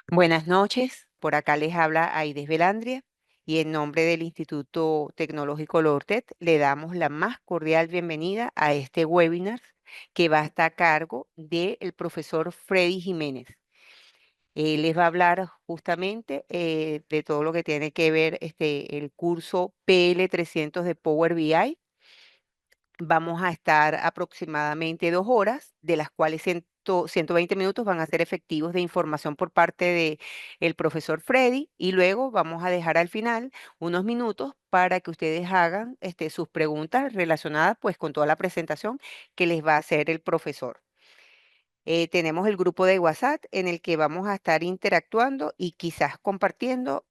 Buenas noches, por acá les habla Aides Velandria y en nombre del Instituto Tecnológico Lortet le damos la más cordial bienvenida a este webinar que va a estar a cargo del profesor Freddy Jiménez. Él les va a hablar justamente de todo lo que tiene que ver el curso PL300 de Power BI. Vamos a estar aproximadamente 2 horas, de las cuales 120 minutos van a ser efectivos de información por parte de el profesor Freddy y luego vamos a dejar al final unos minutos para que ustedes hagan sus preguntas relacionadas pues con toda la presentación que les va a hacer el profesor. Tenemos el grupo de WhatsApp en el que vamos a estar interactuando y quizás compartiendo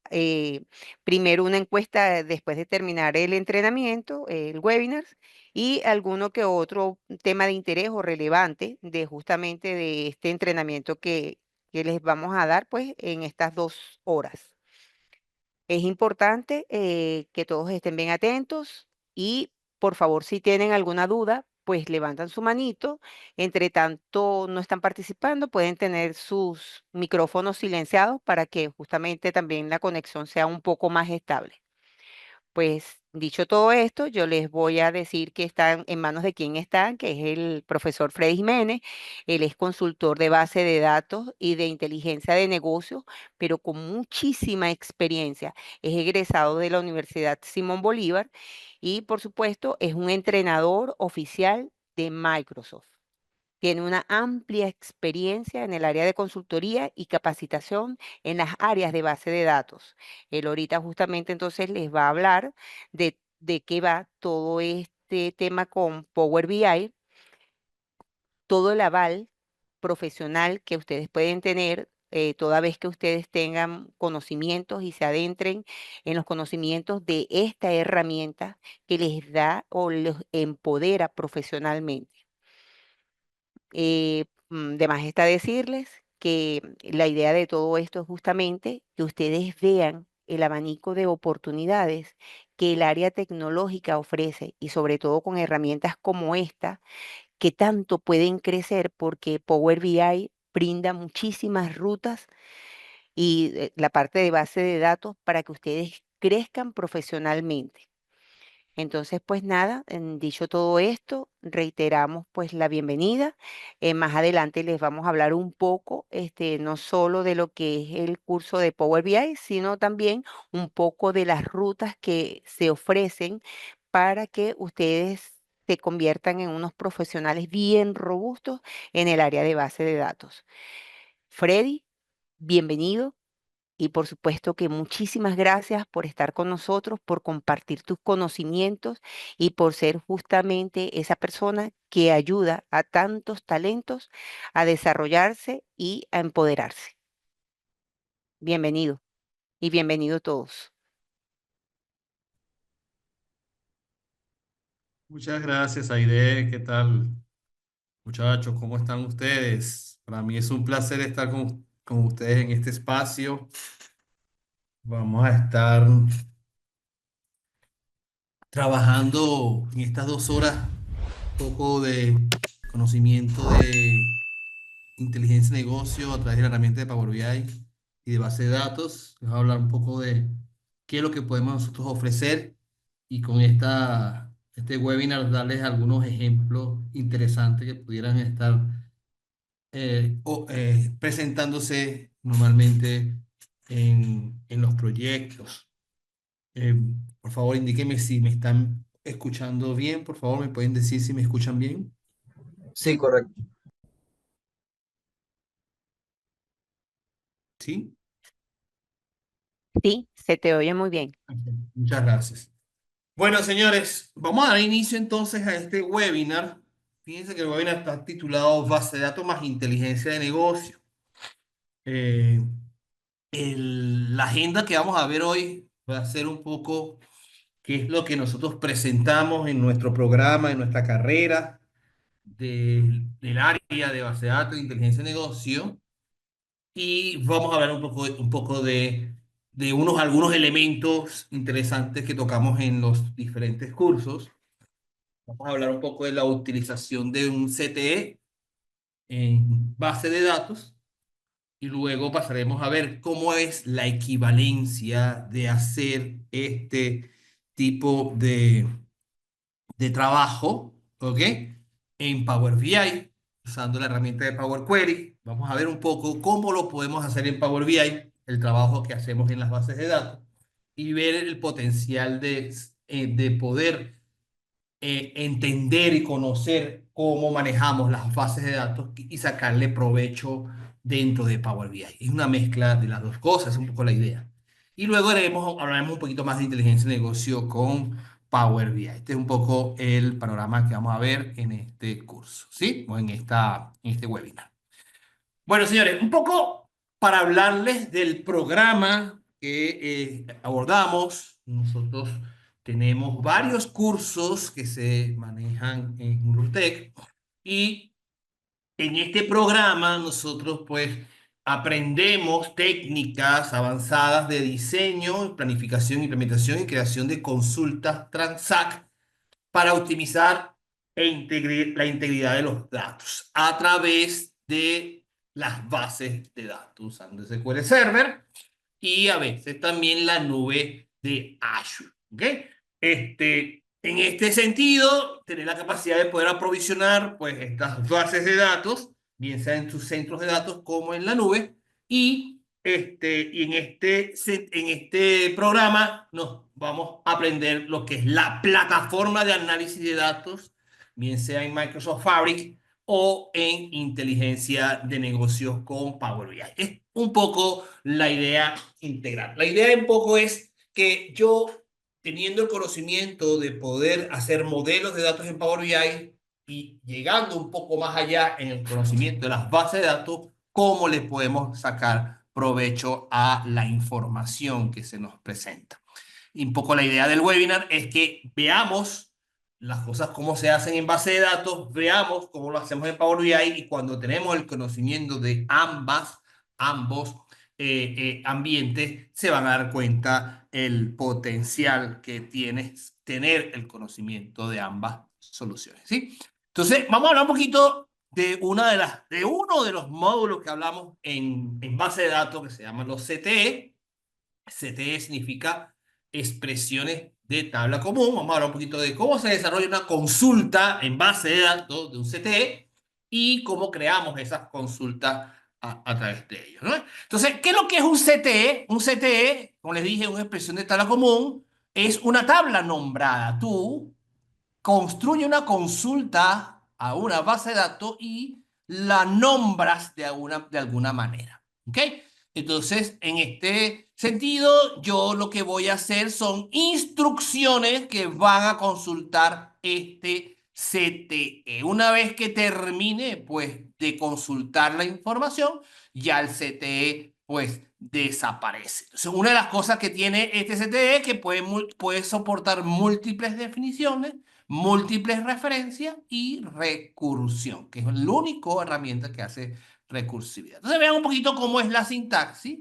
primero una encuesta después de terminar el entrenamiento, el webinar, y alguno que otro tema de interés o relevante de justamente de este entrenamiento que les vamos a dar pues en estas 2 horas. Es importante que todos estén bien atentos y por favor, si tienen alguna duda, pues levantan su manito. Entre tanto, no están participando, pueden tener sus micrófonos silenciados para que justamente también la conexión sea un poco más estable. Pues dicho todo esto, yo les voy a decir que están en manos de quién están, que es el profesor Freddy Jiménez. Él es consultor de base de datos y de inteligencia de negocios, pero con muchísima experiencia. Es egresado de la Universidad Simón Bolívar y, por supuesto, es un entrenador oficial de Microsoft. Tiene una amplia experiencia en el área de consultoría y capacitación en las áreas de base de datos. Él ahorita justamente entonces les va a hablar de qué va todo este tema con Power BI, todo el aval profesional que ustedes pueden tener. Toda vez que ustedes tengan conocimientos y se adentren en los conocimientos de esta herramienta que les da o los empodera profesionalmente. De más está decirles que la idea de todo esto es justamente que ustedes vean el abanico de oportunidades que el área tecnológica ofrece y sobre todo con herramientas como esta, que tanto pueden crecer porque Power BI brinda muchísimas rutas y la parte de base de datos para que ustedes crezcan profesionalmente. Entonces, pues nada, dicho todo esto, reiteramos pues la bienvenida. Más adelante les vamos a hablar un poco, no solo de lo que es el curso de Power BI, sino también un poco de las rutas que se ofrecen para que ustedes se conviertan en unos profesionales bien robustos en el área de base de datos. Freddy, bienvenido. Y por supuesto que muchísimas gracias por estar con nosotros, por compartir tus conocimientos y por ser justamente esa persona que ayuda a tantos talentos a desarrollarse y a empoderarse. Bienvenido y bienvenido todos. Muchas gracias, Aide. ¿Qué tal, muchachos? ¿Cómo están ustedes? Para mí es un placer estar con ustedes en este espacio. Vamos a estar trabajando en estas 2 horas un poco de conocimiento de inteligencia de negocio a través de la herramienta de Power BI y de base de datos. Les voy a hablar un poco de qué es lo que podemos nosotros ofrecer y con este webinar darles algunos ejemplos interesantes que pudieran estar presentándose normalmente en los proyectos. Eh, por favor, indíquenme si me están escuchando bien. Por favor, me pueden decir si me escuchan bien. Sí, correcto. ¿Sí? Sí, se te oye muy bien. Ok, muchas gracias. Bueno, señores, vamos a dar inicio entonces a este webinar. Fíjense que el webinar está titulado Base de datos más inteligencia de negocio. Eh, la agenda que vamos a ver hoy va a ser un poco qué es lo que nosotros presentamos en nuestro programa, en nuestra carrera del área de base de datos de inteligencia de negocio. Y vamos a hablar un poco de algunos elementos interesantes que tocamos en los diferentes cursos. Vamos a hablar un poco de la utilización de un CTE en base de datos. y luego pasaremos a ver cómo es la equivalencia de hacer este tipo de trabajo, ¿ok? En Power BI, usando la herramienta de Power Query. Vamos a ver un poco cómo lo podemos hacer en Power BI, el trabajo que hacemos en las bases de datos, y ver el potencial de poder entender y conocer cómo manejamos las bases de datos y sacarle provecho dentro de Power BI. Es una mezcla de las dos cosas, es un poco la idea. Y luego hablaremos un poquito más de inteligencia de negocio con Power BI. Este es un poco el panorama que vamos a ver en este curso, ¿sí? O en este webinar. Bueno, señores, un poco para hablarles del programa que abordamos. Nosotros tenemos varios cursos que se manejan en Urtec y en este programa nosotros pues aprendemos técnicas avanzadas de diseño, planificación, implementación y creación de consultas Transact para optimizar la integridad de los datos a través de las bases de datos usando SQL Server y a veces también la nube de Azure. ¿Ok? En este sentido, tener la capacidad de poder aprovisionar pues, estas bases de datos, bien sea en tus centros de datos como en la nube, y en este programa nos vamos a aprender lo que es la plataforma de análisis de datos, bien sea en Microsoft Fabric o en inteligencia de negocios con Power BI. Es un poco la idea integral. La idea un poco es que yo, teniendo el conocimiento de poder hacer modelos de datos en Power BI y llegando un poco más allá en el conocimiento de las bases de datos, ¿cómo le podemos sacar provecho a la información que se nos presenta? Y un poco la idea del webinar es que veamos las cosas cómo se hacen en base de datos, veamos cómo lo hacemos en Power BI y cuando tenemos el conocimiento de ambos ambientes, se van a dar cuenta el potencial que tiene tener el conocimiento de ambas soluciones, ¿sí? Entonces, vamos a hablar un poquito de uno de los módulos que hablamos en base de datos que se llaman los CTE. CTE significa expresiones de tabla común. Vamos a hablar un poquito de cómo se desarrolla una consulta en base de datos de un CTE y cómo creamos esas consultas a través de ellos, ¿no? Entonces, ¿qué es lo que es un CTE? Un CTE, como les dije, una expresión de tabla común, es una tabla nombrada. Tú construye una consulta a una base de datos y la nombras de alguna manera. ¿Ok? Entonces, en este sentido, yo lo que voy a hacer son instrucciones que van a consultar este CTE. Una vez que termine, pues, de consultar la información, ya el CTE, pues, desaparece. Entonces, una de las cosas que tiene este CTE es que puede soportar múltiples definiciones, múltiples referencias y recursión, que es la única herramienta que hace recursividad. Entonces vean un poquito cómo es la sintaxis.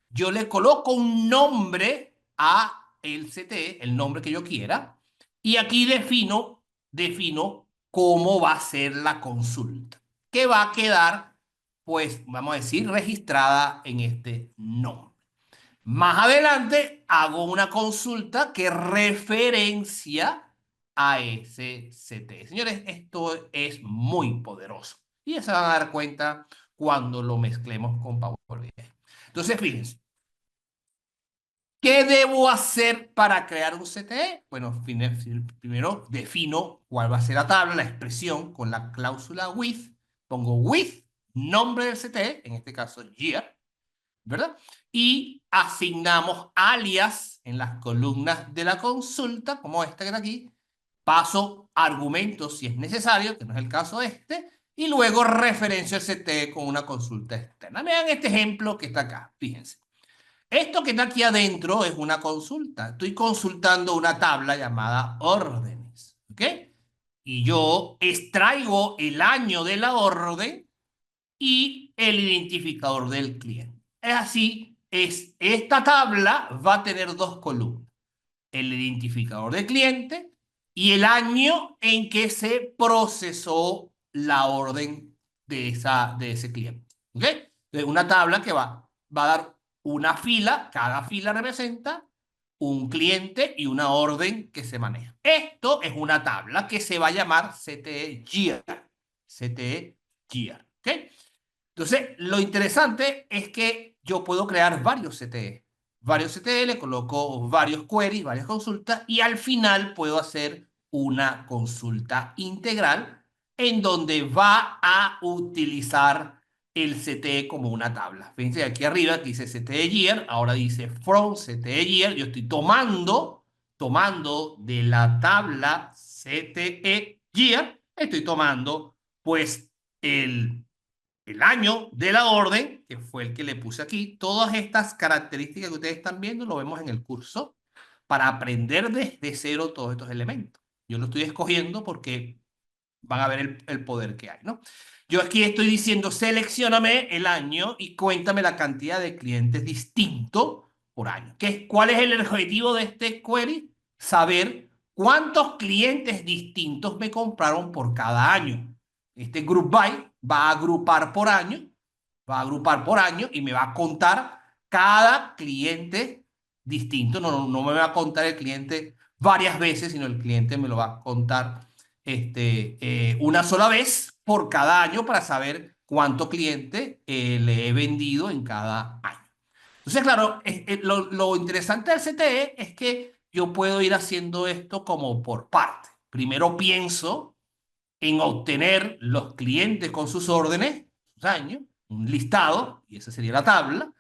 Yo le coloco un nombre a el CTE, el nombre que yo quiera, y aquí defino cómo va a ser la consulta, que va a quedar, pues, vamos a decir, registrada en este nombre. Más adelante hago una consulta que referencia a ese CT. Señores, esto es muy poderoso. Y se van a dar cuenta cuando lo mezclemos con Power BI. Entonces, fíjense. ¿Qué debo hacer para crear un CTE? Bueno, primero defino cuál va a ser la tabla, la expresión con la cláusula with. Pongo with, nombre del CTE, en este caso year, ¿verdad? Y asignamos alias en las columnas de la consulta, como esta que está aquí. Paso argumentos si es necesario, que no es el caso este, y luego referencio el CT con una consulta externa. Vean este ejemplo que está acá, fíjense. Esto que está aquí adentro es una consulta. Estoy consultando una tabla llamada órdenes, ¿ok? Y yo extraigo el año de la orden y el identificador del cliente. Es así, esta tabla va a tener dos columnas, el identificador del cliente y el año en que se procesó la orden de ese cliente. ¿Ok? Entonces, una tabla que va a dar una fila, cada fila representa un cliente y una orden que se maneja. Esto es una tabla que se va a llamar CTE Year. CTE Year. ¿Ok? Entonces, lo interesante es que yo puedo crear varios CTE. Varios CTE, le coloco varios queries, varias consultas y al final puedo hacer una consulta integral en donde va a utilizar el CTE como una tabla. Fíjense aquí arriba que dice CTE Year, ahora dice from CTE Year. Yo estoy tomando de la tabla CTE Year, estoy tomando pues el año de la orden, que fue el que le puse aquí. Todas estas características que ustedes están viendo lo vemos en el curso para aprender desde cero todos estos elementos. Yo lo estoy escogiendo porque van a ver el poder que hay, ¿no? Yo aquí estoy diciendo, seleccióname el año y cuéntame la cantidad de clientes distintos por año. ¿Cuál es el objetivo de este query? Saber cuántos clientes distintos me compraron por cada año. Este group by va a agrupar por año y me va a contar cada cliente distinto. No me va a contar el cliente varias veces, sino el cliente me lo va a contar una sola vez por cada año para saber cuánto cliente le he vendido en cada año. Entonces, claro, lo interesante del CTE es que yo puedo ir haciendo esto como por parte. Primero pienso en obtener los clientes con sus órdenes, sus años, un listado, y esa sería la tabla,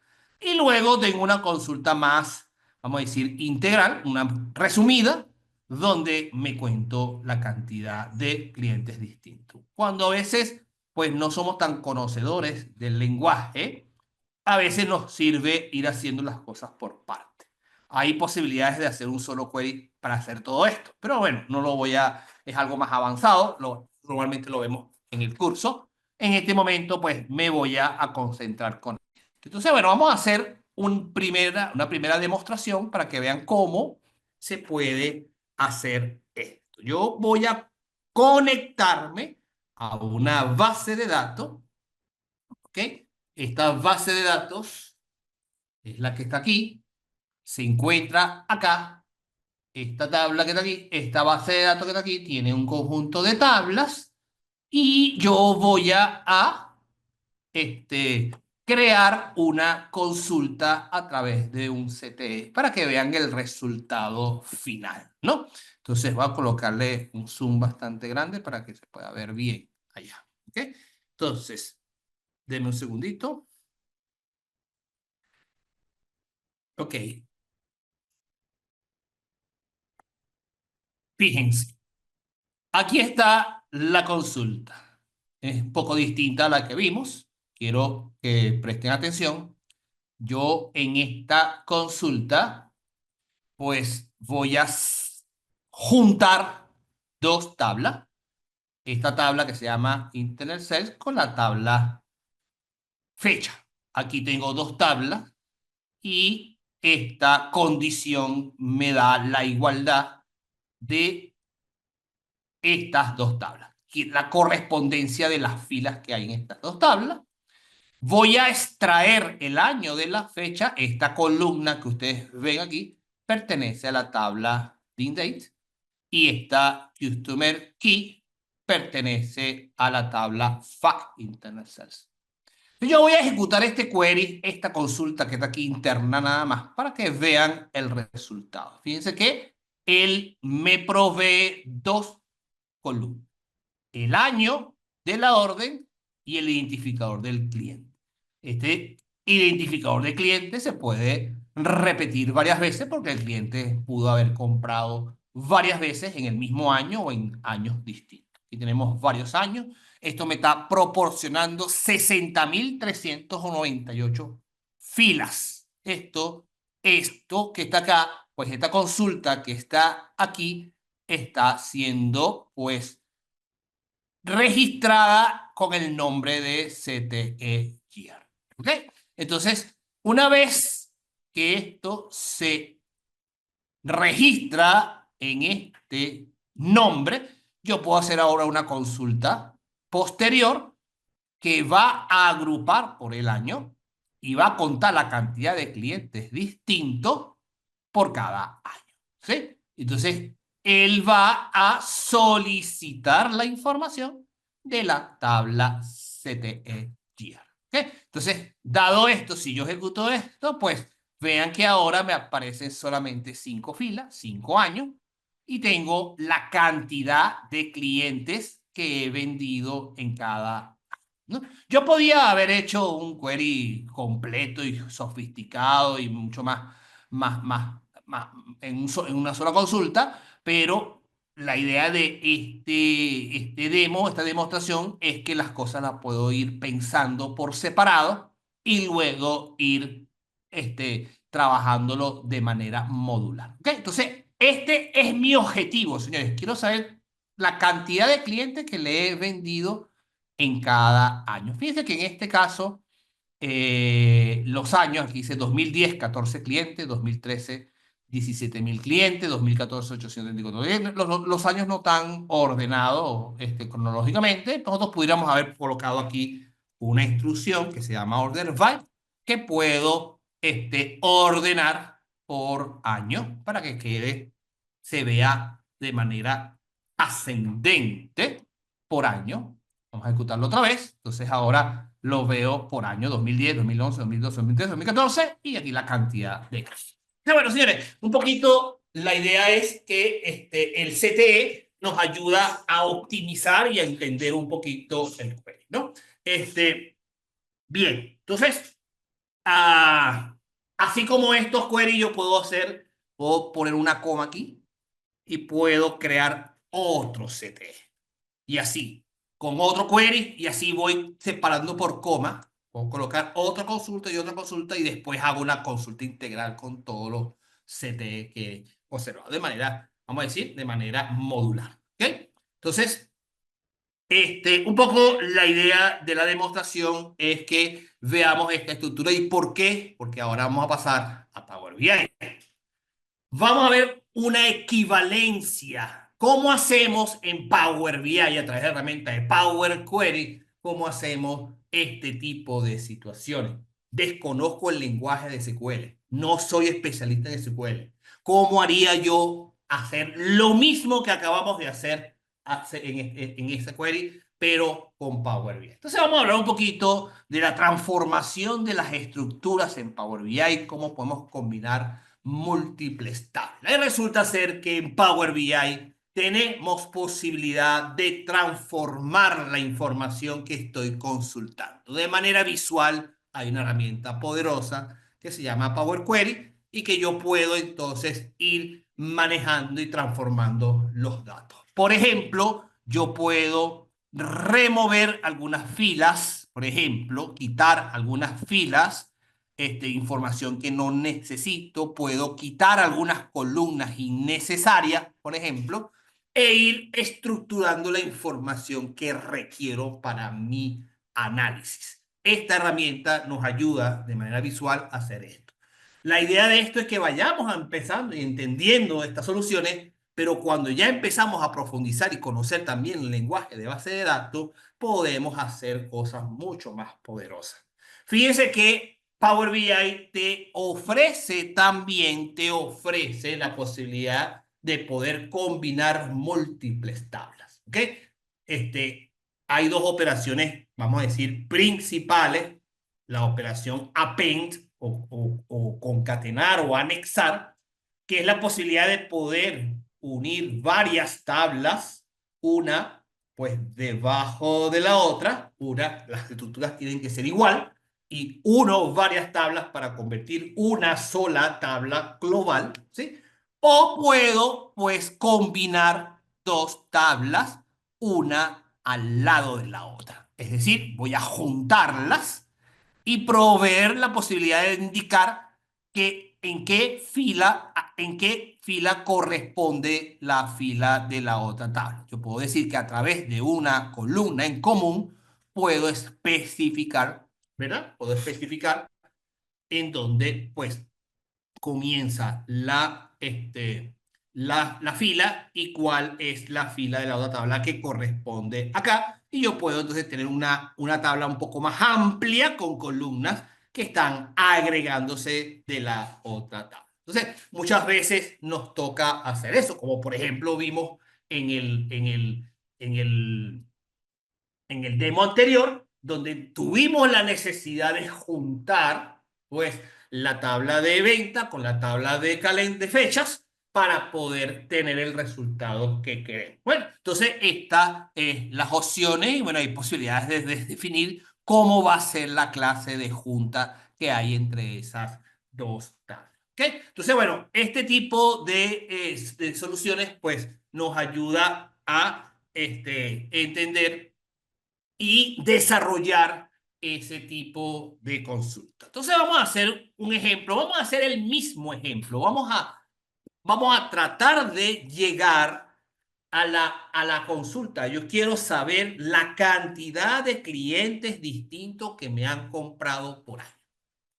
y luego tengo una consulta más, vamos a decir, integral, una resumida, donde me cuento la cantidad de clientes distintos. Cuando a veces, pues no somos tan conocedores del lenguaje, a veces nos sirve ir haciendo las cosas por parte. Hay posibilidades de hacer un solo query para hacer todo esto, pero bueno, no lo voy a, es algo más avanzado, normalmente lo vemos en el curso. En este momento, pues me voy a concentrar con esto. Entonces, bueno, vamos a hacer una primera demostración para que vean cómo se puede hacer esto. Yo voy a conectarme a una base de datos, ¿ok? Esta base de datos es la que está aquí, se encuentra acá, esta tabla que está aquí, esta base de datos que está aquí, tiene un conjunto de tablas y yo voy a crear una consulta a través de un CTE para que vean el resultado final, ¿no? Entonces voy a colocarle un zoom bastante grande para que se pueda ver bien allá, ¿ok? Entonces, denme un segundito. Ok, fíjense, aquí está la consulta. Es un poco distinta a la que vimos. Quiero que presten atención. Yo en esta consulta, pues voy a juntar dos tablas. Esta tabla que se llama Internet Sales con la tabla fecha. Aquí tengo dos tablas y esta condición me da la igualdad de estas dos tablas, la correspondencia de las filas que hay en estas dos tablas. Voy a extraer el año de la fecha. Esta columna que ustedes ven aquí pertenece a la tabla DINDate y esta Customer Key pertenece a la tabla Fact Internet Sales. Yo voy a ejecutar este query, esta consulta que está aquí interna nada más, para que vean el resultado. Fíjense que él me provee dos columnas: el año de la orden y el identificador del cliente. Este identificador de cliente se puede repetir varias veces porque el cliente pudo haber comprado varias veces en el mismo año o en años distintos. Aquí tenemos varios años. Esto me está proporcionando 60.398 filas. Esto que está acá, pues esta consulta que está aquí está siendo pues registrada con el nombre de CTE Year. ¿Ok? Entonces, una vez que esto se registra en este nombre, yo puedo hacer ahora una consulta posterior que va a agrupar por el año y va a contar la cantidad de clientes distintos por cada año, ¿sí? Entonces, él va a solicitar la información de la tabla CTE-GIR. ¿Ok? Entonces, dado esto, si yo ejecuto esto, pues vean que ahora me aparecen solamente 5 filas, 5 años, y tengo la cantidad de clientes que he vendido en cada, ¿no? Yo podía haber hecho un query completo y sofisticado y mucho más en una sola consulta, pero la idea de esta demostración, es que las cosas las puedo ir pensando por separado y luego ir trabajándolo de manera modular. ¿Ok? Entonces, este es mi objetivo, señores. Quiero saber la cantidad de clientes que le he vendido en cada año. Fíjense que en este caso, los años, aquí dice 2010, 14 clientes, 2013, 17.000 clientes, 2014, 834 clientes. Los años no tan ordenados cronológicamente. Nosotros pudiéramos haber colocado aquí una instrucción que se llama order by, que puedo ordenar por año para que se vea de manera ascendente por año. Vamos a ejecutarlo otra vez. Entonces ahora lo veo por año: 2010, 2011, 2012, 2013, 2014, y aquí la cantidad de casos. Bueno, señores, un poquito la idea es que el CTE nos ayuda a optimizar y a entender un poquito el query, ¿no? Bien, entonces, ah, así como estos queries yo puedo poner una coma aquí y puedo crear otro CTE. Y así, con otro query, y así voy separando por coma. Puedo colocar otra consulta y después hago una consulta integral con todos los CTE que he observado. De manera, vamos a decir, de manera modular. ¿Ok? Entonces, un poco la idea de la demostración es que veamos esta estructura. ¿Y por qué? Porque ahora vamos a pasar a Power BI. Vamos a ver una equivalencia. ¿Cómo hacemos en Power BI a través de la herramienta de Power Query? ¿Cómo hacemos este tipo de situaciones? Desconozco el lenguaje de SQL. No soy especialista en SQL. ¿Cómo haría yo hacer lo mismo que acabamos de hacer en esta query, pero con Power BI? Entonces vamos a hablar un poquito de la transformación de las estructuras en Power BI, cómo podemos combinar múltiples tablas. Y resulta ser que en Power BI tenemos posibilidad de transformar la información que estoy consultando. De manera visual, hay una herramienta poderosa que se llama Power Query y que yo puedo entonces ir manejando y transformando los datos. Por ejemplo, yo puedo remover algunas filas, por ejemplo, quitar algunas filas, información que no necesito. Puedo quitar algunas columnas innecesarias, por ejemplo, e ir estructurando la información que requiero para mi análisis. Esta herramienta nos ayuda de manera visual a hacer esto. La idea de esto es que vayamos empezando y entendiendo estas soluciones, pero cuando ya empezamos a profundizar y conocer también el lenguaje de base de datos, podemos hacer cosas mucho más poderosas. Fíjense que Power BI te ofrece la posibilidad de poder combinar múltiples tablas. ¿Ok? Este, Hay dos operaciones, vamos a decir, principales: la operación append o concatenar o anexar, que es la posibilidad de poder unir varias tablas, una pues debajo de la otra. Las estructuras tienen que ser igual, y uno varias tablas para convertir una sola tabla global, ¿sí? O puedo, pues, combinar dos tablas, una al lado de la otra. Es decir, voy a juntarlas y proveer la posibilidad de indicar en qué fila corresponde la fila de la otra tabla. Yo puedo decir que a través de una columna en común puedo especificar, ¿verdad? Puedo especificar en dónde, pues, comienza la fila y cuál es la fila de la otra tabla que corresponde acá. Y yo puedo entonces tener una tabla un poco más amplia con columnas que están agregándose de la otra tabla. Entonces, muchas veces nos toca hacer eso, como por ejemplo vimos en en el, en el demo anterior, donde tuvimos la necesidad de juntar, pues, la tabla de venta con la tabla de fechas para poder tener el resultado que queremos. Bueno, entonces estas las opciones y bueno, hay posibilidades de definir cómo va a ser la clase de junta que hay entre esas dos tablas. ¿Okay? Entonces, bueno, este tipo de soluciones pues nos ayuda a entender y desarrollar ese tipo de consulta. Entonces vamos a hacer un ejemplo, vamos a hacer el mismo ejemplo, vamos a tratar de llegar a la consulta. Yo quiero saber la cantidad de clientes distintos que me han comprado por año.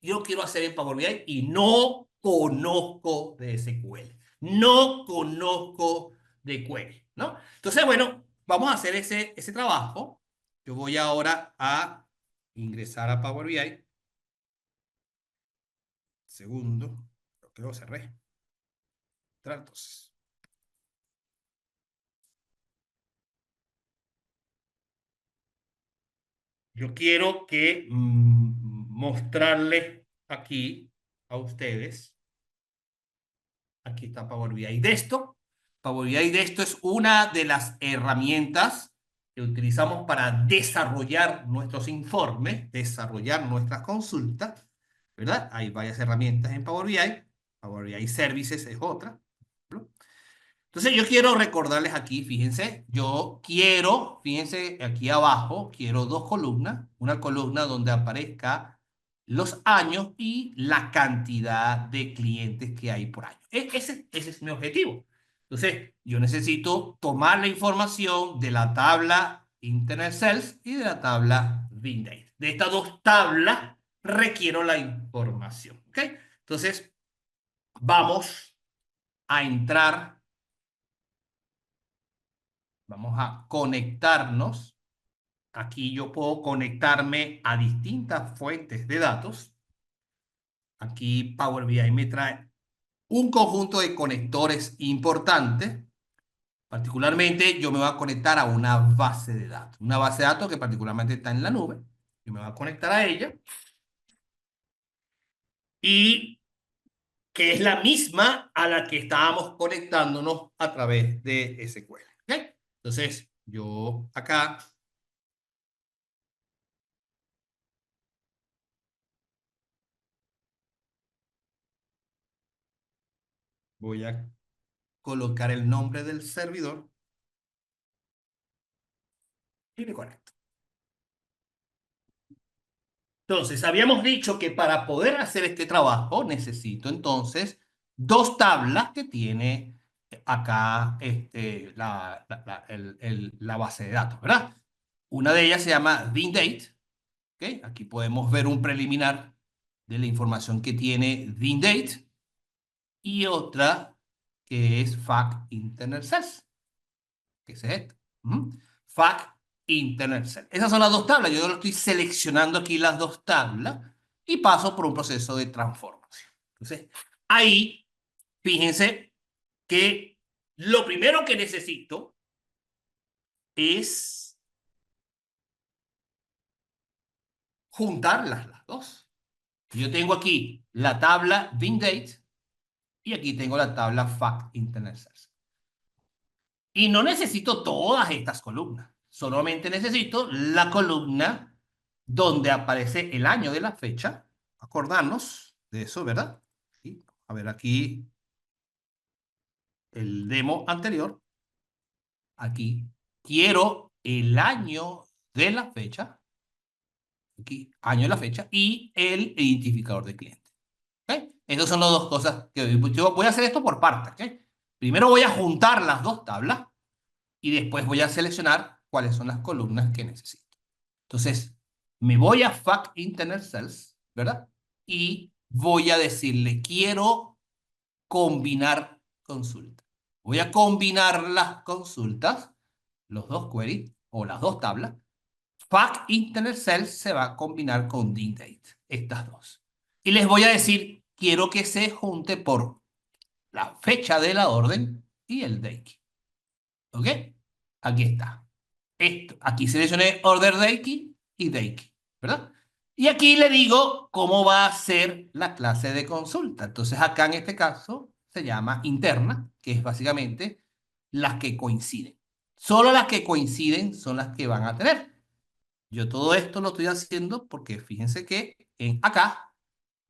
Yo quiero hacer en Power BI y no conozco de SQL, no conozco de query, ¿no? Entonces, bueno, vamos a hacer ese trabajo. Yo voy ahora a ingresar a Power BI. Segundo, creo que lo cerré. Entonces, yo quiero que mostrarles aquí a ustedes. Aquí está Power BI Desktop. Power BI Desktop es una de las herramientas que utilizamos para desarrollar nuestros informes, desarrollar nuestras consultas, ¿verdad? Hay varias herramientas en Power BI. Power BI Services es otra. ¿No? Entonces yo quiero recordarles aquí, fíjense, yo quiero, fíjense aquí abajo, quiero dos columnas, una columna donde aparezca los años y la cantidad de clientes que hay por año. Ese es mi objetivo. Entonces yo necesito tomar la información de la tabla Internet Sales y de la tabla VinDate. De estas dos tablas requiero la información. ¿Ok? Entonces vamos a entrar. Vamos a conectarnos. Aquí yo puedo conectarme a distintas fuentes de datos. Aquí Power BI me trae un conjunto de conectores importantes. Particularmente yo me voy a conectar a una base de datos. Una base de datos que particularmente está en la nube. Yo me voy a conectar a ella. Y que es la misma a la que estábamos conectándonos a través de SQL. ¿Okay? Entonces, yo acá voy a colocar el nombre del servidor y me conecto. Entonces, habíamos dicho que para poder hacer este trabajo necesito entonces dos tablas que tiene acá la base de datos, ¿verdad? Una de ellas se llama VinDate. ¿Okay? Aquí podemos ver un preliminar de la información que tiene VinDate y otra que es FAC Internet Sales, que es esto. FAC Internet Sales. Esas son las dos tablas. Yo lo estoy seleccionando aquí las dos tablas y paso por un proceso de transformación. Entonces, ahí, fíjense que lo primero que necesito es juntarlas las dos. Yo tengo aquí la tabla VinDate y aquí tengo la tabla FAC Internet Sales. Y no necesito todas estas columnas. Solamente necesito la columna donde aparece el año de la fecha. Acordarnos de eso, ¿verdad? ¿Sí? A ver aquí el demo anterior. Aquí quiero el año de la fecha. Aquí, año de la fecha y el identificador de cliente. ¿Okay? Esas son las dos cosas que yo voy a hacer esto por partes. ¿Okay? Primero voy a juntar las dos tablas y después voy a seleccionar cuáles son las columnas que necesito. Entonces, me voy a FAC Internet Sales, ¿verdad? Y voy a decirle, quiero combinar consulta. Voy a combinar las consultas, los dos queries o las dos tablas. Fact Internet Cells se va a combinar con DINDate, estas dos. Y les voy a decir, quiero que se junte por la fecha de la orden y el date key. ¿Ok? Aquí está. Esto, aquí seleccioné order date key y date key, ¿verdad? Y aquí le digo cómo va a ser la clase de consulta. Entonces acá en este caso se llama interna, que es básicamente las que coinciden. Solo las que coinciden son las que van a tener. Yo todo esto lo estoy haciendo porque fíjense que acá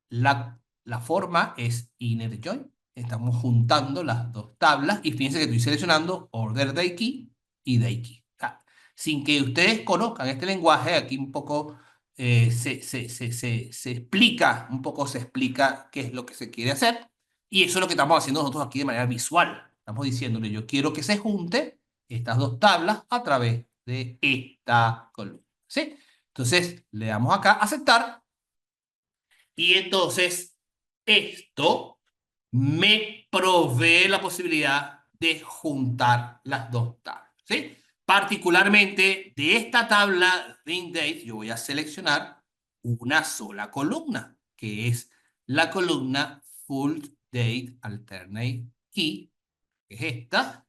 la forma es inner join. Estamos juntando las dos tablas y fíjense que estoy seleccionando order day key y day key. O sea, sin que ustedes conozcan este lenguaje, aquí un poco se explica, un poco se explica qué es lo que se quiere hacer. Y eso es lo que estamos haciendo nosotros aquí de manera visual. Estamos diciéndole, yo quiero que se junte estas dos tablas a través de esta columna. ¿Sí? Entonces, le damos acá aceptar y entonces esto me provee la posibilidad de juntar las dos tablas, ¿sí? Particularmente de esta tabla de indate, yo voy a seleccionar una sola columna, que es la columna Full Date Alternate Key, que es esta.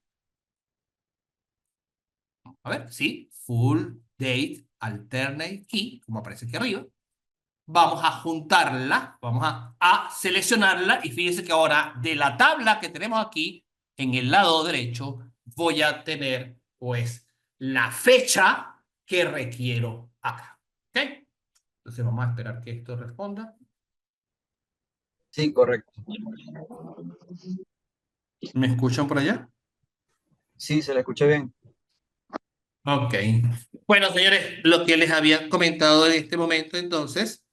A ver, sí, Full Date Alternate Key, como aparece aquí arriba. Vamos a juntarla, vamos a seleccionarla y fíjense que ahora de la tabla que tenemos aquí en el lado derecho voy a tener pues la fecha que requiero acá. ¿Ok? Entonces vamos a esperar que esto responda. Sí, correcto. ¿Me escuchan por allá? Sí, se le escucha bien. Ok. Bueno, señores, lo que les había comentado en este momento entonces.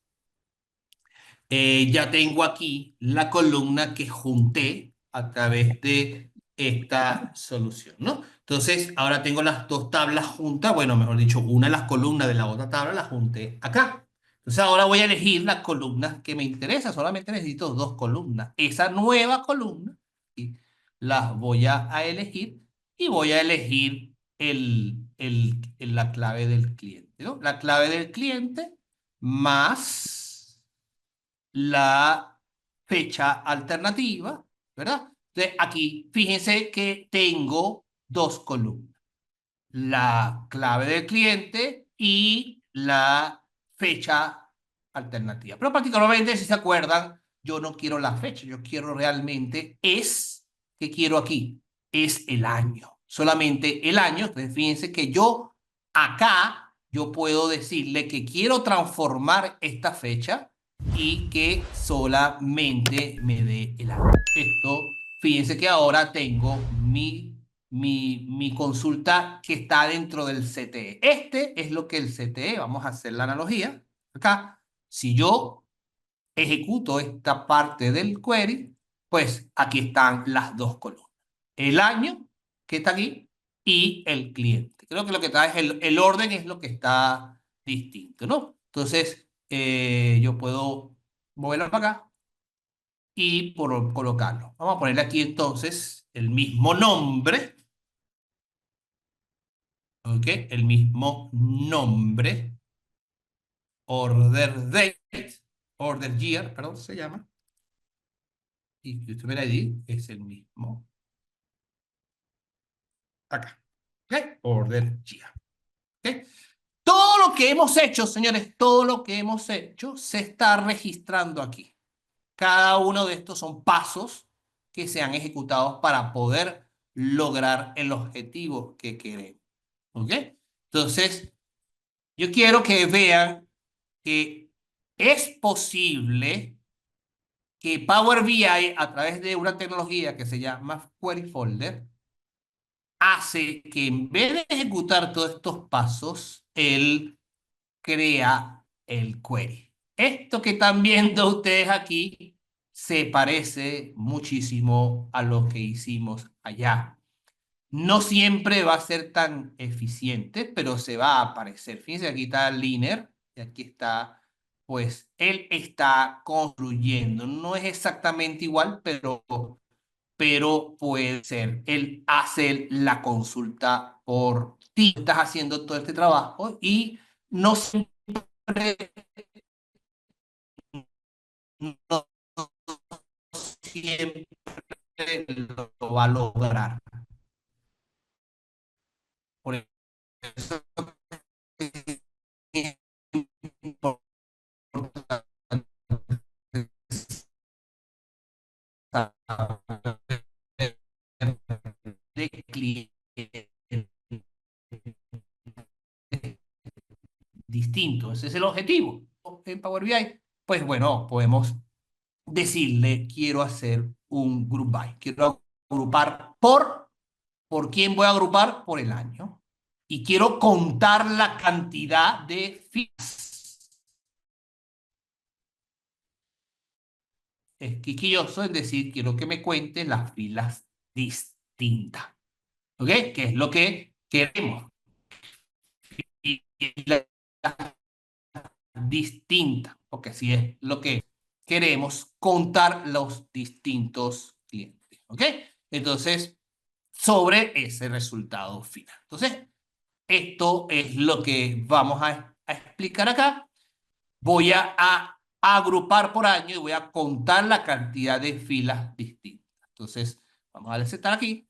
Ya tengo aquí la columna que junté a través de esta solución, ¿no? Entonces, ahora tengo las dos tablas juntas, bueno, mejor dicho, una de las columnas de la otra tabla la junté acá. Entonces, ahora voy a elegir las columnas que me interesan, solamente necesito dos columnas. Esa nueva columna, y las voy a elegir y voy a elegir la clave del cliente, ¿no? La clave del cliente más la fecha alternativa, ¿verdad? Entonces, aquí, fíjense que tengo dos columnas. La clave del cliente y la fecha alternativa. Pero particularmente, si se acuerdan, yo no quiero la fecha, yo quiero realmente ¿qué quiero aquí? Es el año. Solamente el año. Entonces, fíjense que yo puedo decirle que quiero transformar esta fecha y que solamente me dé el año. Esto, fíjense que ahora tengo mi consulta que está dentro del CTE. Este es lo que el CTE, vamos a hacer la analogía acá. Si yo ejecuto esta parte del query, pues aquí están las dos columnas. El año que está aquí y el cliente. Creo que lo que está es el orden es lo que está distinto, ¿no? Entonces, yo puedo moverlo para acá y colocarlo. Vamos a ponerle aquí entonces el mismo nombre. ¿Ok? El mismo nombre. Order date. Order year, perdón, se llama. Y si usted ve allí, es el mismo. Acá. ¿Ok? Order year. ¿Ok? Todo lo que hemos hecho, señores, todo lo que hemos hecho se está registrando aquí. Cada uno de estos son pasos que se han ejecutado para poder lograr el objetivo que queremos. ¿Ok? Entonces, yo quiero que vean que es posible que Power BI, a través de una tecnología que se llama Query Folder, hace que en vez de ejecutar todos estos pasos, él crea el query. Esto que están viendo ustedes aquí se parece muchísimo a lo que hicimos allá. No siempre va a ser tan eficiente, pero se va a aparecer. Fíjense, aquí está Liner y aquí está, pues él está construyendo. No es exactamente igual, pero pero puede ser él hacer la consulta por ti. Estás haciendo todo este trabajo y no siempre, no siempre lo va a lograr. Por eso es importante de cliente distinto. Ese es el objetivo en Power BI. Pues bueno, podemos decirle, quiero hacer un group by. Quiero agrupar ¿por quién voy a agrupar? Por el año. Y quiero contar la cantidad de filas. Es quisquilloso en decir, quiero que me cuente las filas distintas. ¿Ok? Que es lo que queremos. Y la distinta, porque así es lo que queremos, contar los distintos clientes. ¿Ok? Entonces, sobre ese resultado final. Entonces, esto es lo que vamos a explicar acá. Voy a agrupar por año y voy a contar la cantidad de filas distintas. Entonces, vamos a darle aceptar aquí.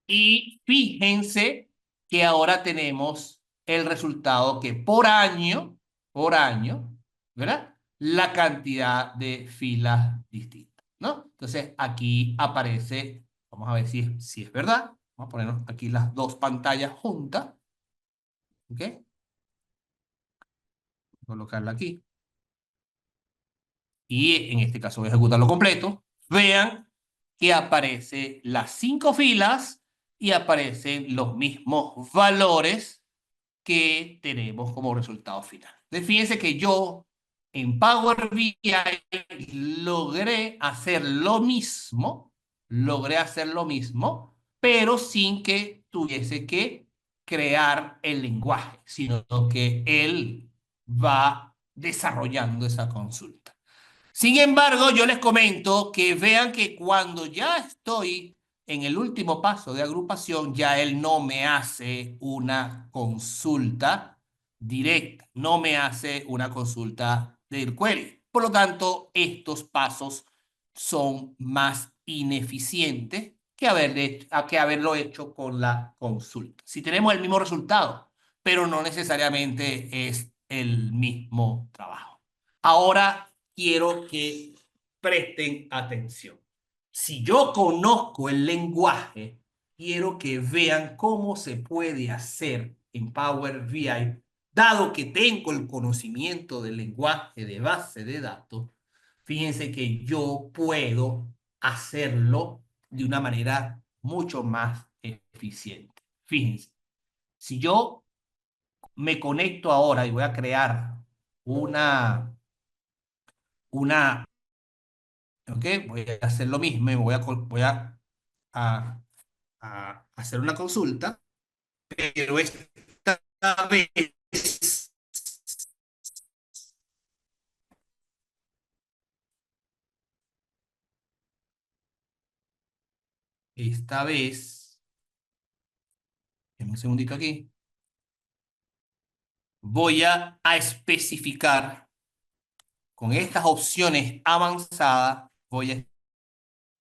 Y fíjense que ahora tenemos el resultado que por año, ¿verdad? La cantidad de filas distintas, ¿no? Entonces aquí aparece, vamos a ver si es verdad. Vamos a ponernos aquí las dos pantallas juntas, ¿ok? Colocarla aquí. Y en este caso voy a ejecutarlo completo. Vean que aparecen las 5 filas y aparecen los mismos valores que tenemos como resultado final. Entonces, fíjense que yo en Power BI logré hacer lo mismo, pero sin que tuviese que crear el lenguaje, sino que él va desarrollando esa consulta. Sin embargo, yo les comento que vean que cuando ya estoy en el último paso de agrupación, ya él no me hace una consulta directa, no me hace una consulta del query. Por lo tanto, estos pasos son más ineficientes que haberlo hecho con la consulta. Si tenemos el mismo resultado, pero no necesariamente es el mismo trabajo. Ahora quiero que presten atención. Si yo conozco el lenguaje, quiero que vean cómo se puede hacer en Power BI, dado que tengo el conocimiento del lenguaje de base de datos. Fíjense que yo puedo hacerlo de una manera mucho más eficiente. Fíjense, si yo me conecto ahora y voy a crear una, ¿ok? Voy a hacer lo mismo y a, a hacer una consulta, pero vez, esta vez, en un segundito aquí, voy a especificar con estas opciones avanzadas,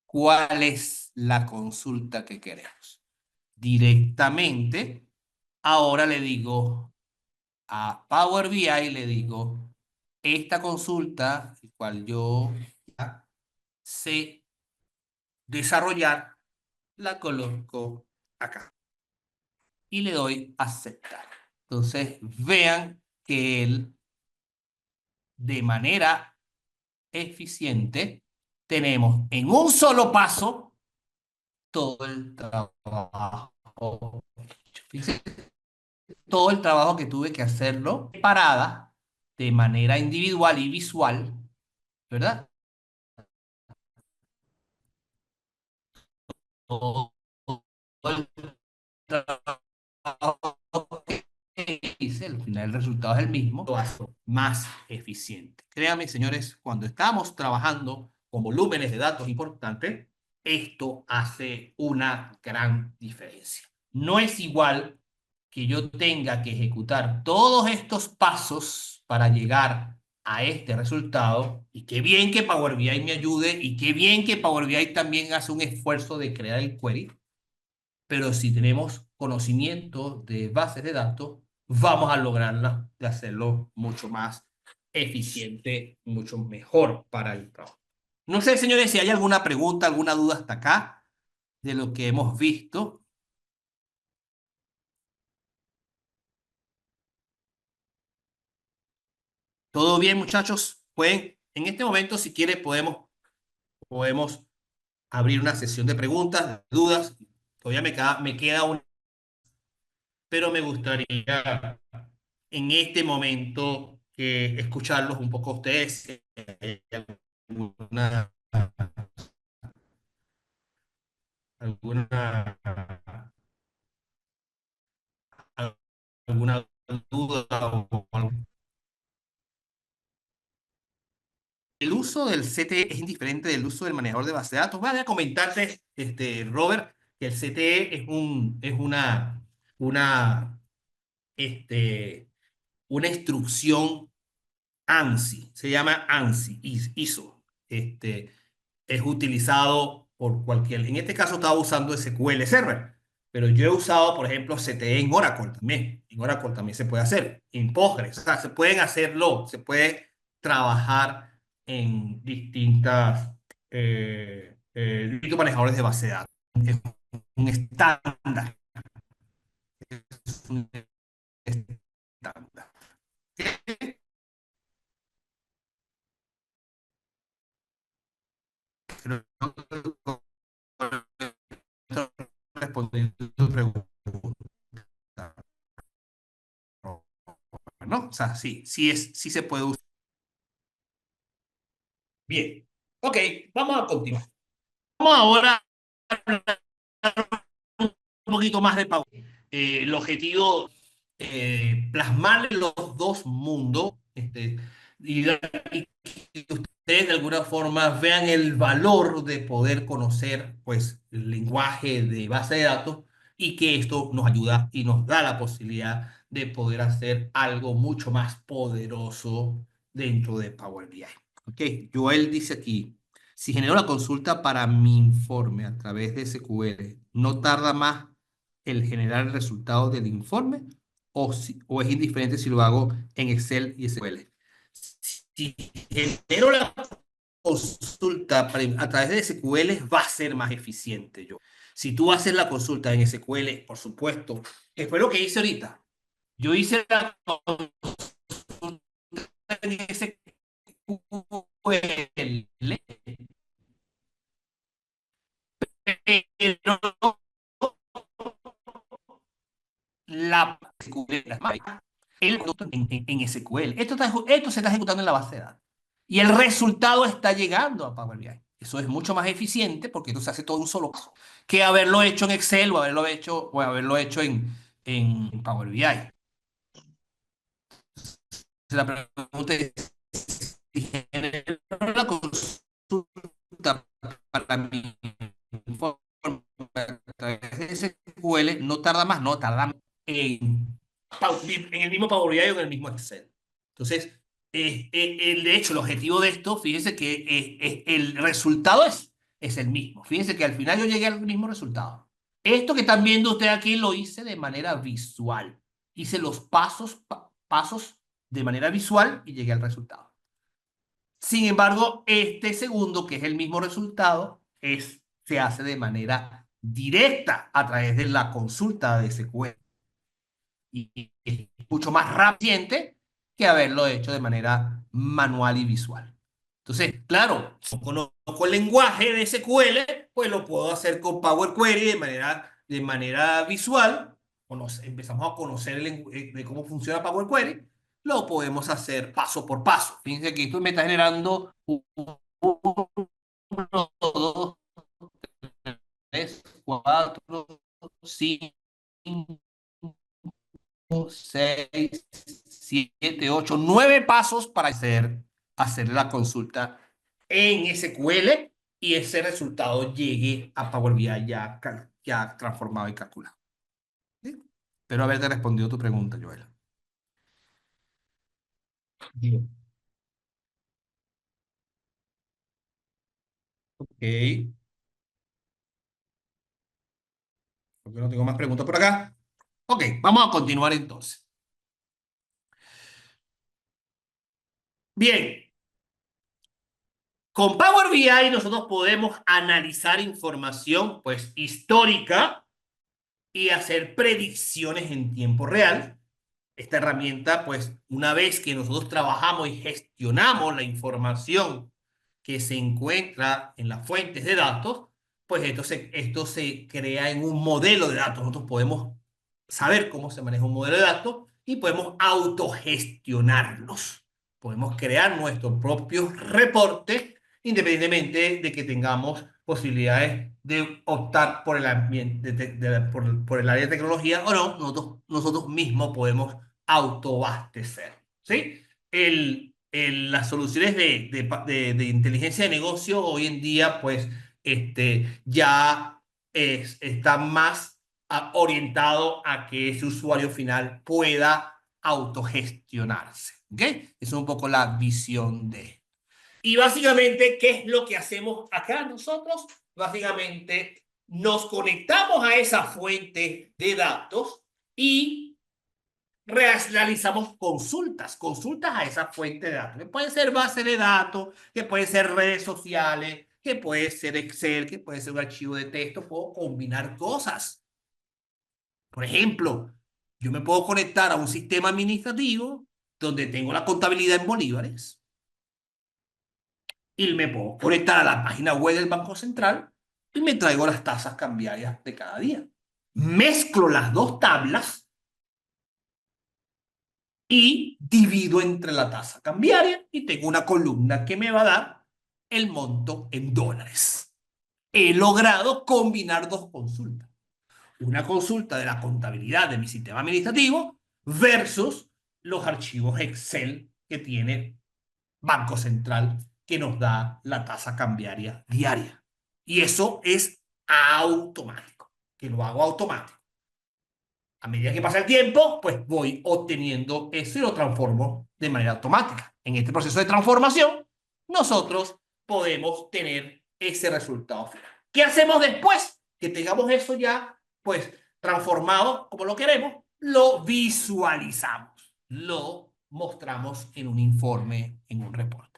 cuál es la consulta que queremos. Directamente, ahora le digo a Power BI, le digo, esta consulta, el cual yo sé desarrollar, la coloco acá y le doy aceptar. Entonces, vean que él, de manera eficiente, tenemos en un solo paso todo el trabajo hecho. Fíjense, todo el trabajo que tuve que hacerlo parada de manera individual y visual, ¿verdad? Todo el trabajo que hice, al final el resultado es el mismo, lo hago más eficiente. Créanme, señores, cuando estamos trabajando con volúmenes de datos importantes, esto hace una gran diferencia. No es igual que yo tenga que ejecutar todos estos pasos para llegar a este resultado, y qué bien que Power BI me ayude, y qué bien que Power BI también hace un esfuerzo de crear el query, pero si tenemos conocimiento de bases de datos, vamos a lograrla de hacerlo mucho más eficiente, mucho mejor para el trabajo. No sé, señores, si hay alguna pregunta, alguna duda hasta acá de lo que hemos visto. ¿Todo bien, muchachos? Pueden, en este momento, si quiere, podemos abrir una sesión de preguntas, de dudas. Todavía me queda un, pero me gustaría en este momento que escucharlos un poco a ustedes. Si hay alguna, alguna, alguna duda o algo. El uso del CTE es indiferente del uso del manejador de base de datos. Voy a comentarte, Robert, que el CTE es este, una instrucción ANSI, se llama ANSI, ISO. Es utilizado por cualquier, en este caso estaba usando SQL Server, pero yo he usado, por ejemplo, CTE en Oracle también. En Oracle también se puede hacer, en Postgres, o sea, se pueden hacerlo, se puede trabajar en distintos manejadores de base de datos. Es un estándar, es un estándar. Creo que respondiendo tu pregunta, ¿no? O sea, sí, sí se puede usar. Bien, ok, vamos a continuar. Vamos ahora un poquito más de pausa. El objetivo, plasmar los dos mundos, y que ustedes de alguna forma vean el valor de poder conocer, pues, el lenguaje de base de datos, y que esto nos ayuda y nos da la posibilidad de poder hacer algo mucho más poderoso dentro de Power BI. Ok, Joel dice aquí, si genero la consulta para mi informe a través de SQL, ¿no tarda más el generar el resultado del informe o es indiferente si lo hago en Excel y SQL? Si genero la consulta a través de SQL, va a ser más eficiente yo. Si tú haces la consulta en SQL, por supuesto, que fue lo que hice ahorita. Yo hice la consulta en SQL, pero la en SQL. Esto se está ejecutando en la base de datos. Y el resultado está llegando a Power BI. Eso es mucho más eficiente porque esto se hace todo en un solo paso que haberlo hecho en Excel o haberlo hecho en Power BI. La pregunta es, si genero la consulta para mi informe a través de SQL, no tarda más, no tarda más en el mismo Power BI o en el mismo Excel. Entonces, de hecho, el objetivo de esto, fíjense que el resultado es el mismo. Fíjense que al final yo llegué al mismo resultado. Esto que están viendo ustedes aquí lo hice de manera visual. Hice los pasos de manera visual y llegué al resultado. Sin embargo, este segundo, que es el mismo resultado, se hace de manera directa a través de la consulta de SQL. Y es mucho más rápido que haberlo hecho de manera manual y visual. Entonces, claro, si conozco el lenguaje de SQL, pues lo puedo hacer con Power Query de manera visual. Empezamos a conocer de cómo funciona Power Query. Lo podemos hacer paso por paso. Fíjense que esto me está generando 1, 2, 3, 4, 5, 6, 7, 8, 9 pasos para hacer la consulta en SQL y ese resultado llegue a Power BI ya transformado y calculado. ¿Sí? Espero haberte respondido tu pregunta, Joel. Bien. Ok. Porque no tengo más preguntas por acá. Ok, vamos a continuar entonces. Bien, con Power BI nosotros podemos analizar información pues histórica y hacer predicciones en tiempo real. Esta herramienta, pues, una vez que nosotros trabajamos y gestionamos la información que se encuentra en las fuentes de datos, pues esto se crea en un modelo de datos. Nosotros podemos saber cómo se maneja un modelo de datos y podemos autogestionarlos. Podemos crear nuestros propios reportes independientemente de que tengamos posibilidades de optar por el ambiente, por el área de tecnología o no, nosotros mismos podemos autoabastecer, ¿sí? Las soluciones de inteligencia de negocio hoy en día, pues, ya están más orientado a que ese usuario final pueda autogestionarse, ¿ok? Esa es un poco la visión de... Y básicamente, ¿qué es lo que hacemos acá nosotros? Básicamente, nos conectamos a esa fuente de datos y realizamos consultas a esa fuente de datos, que puede ser base de datos, que puede ser redes sociales, que puede ser Excel, que puede ser un archivo de texto, puedo combinar cosas. Por ejemplo, yo me puedo conectar a un sistema administrativo donde tengo la contabilidad en bolívares y me puedo conectar a la página web del Banco Central y me traigo las tasas cambiarias de cada día. Mezclo las dos tablas y divido entre la tasa cambiaria y tengo una columna que me va a dar el monto en dólares. He logrado combinar dos consultas. Una consulta de la contabilidad de mi sistema administrativo versus los archivos Excel que tiene Banco Central que nos da la tasa cambiaria diaria. Y eso es automático, que lo hago automático. A medida que pasa el tiempo, pues voy obteniendo eso y lo transformo de manera automática. En este proceso de transformación, nosotros podemos tener ese resultado final. ¿Qué hacemos después? Que tengamos eso ya, pues, transformado como lo queremos, lo visualizamos, lo mostramos en un informe, en un reporte.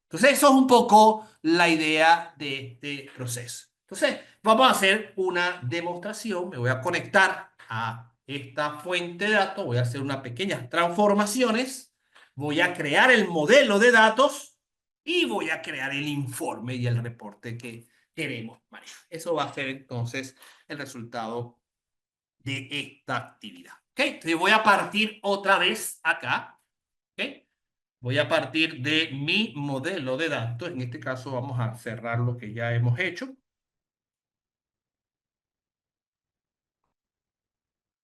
Entonces, eso es un poco la idea de este proceso. Entonces, vamos a hacer una demostración. Me voy a conectar a esta fuente de datos. Voy a hacer unas pequeñas transformaciones. Voy a crear el modelo de datos y voy a crear el informe y el reporte que queremos manejar. Eso va a ser entonces el resultado de esta actividad. ¿Ok? Entonces, voy a partir otra vez acá. ¿Ok? Voy a partir de mi modelo de datos. En este caso vamos a cerrar lo que ya hemos hecho.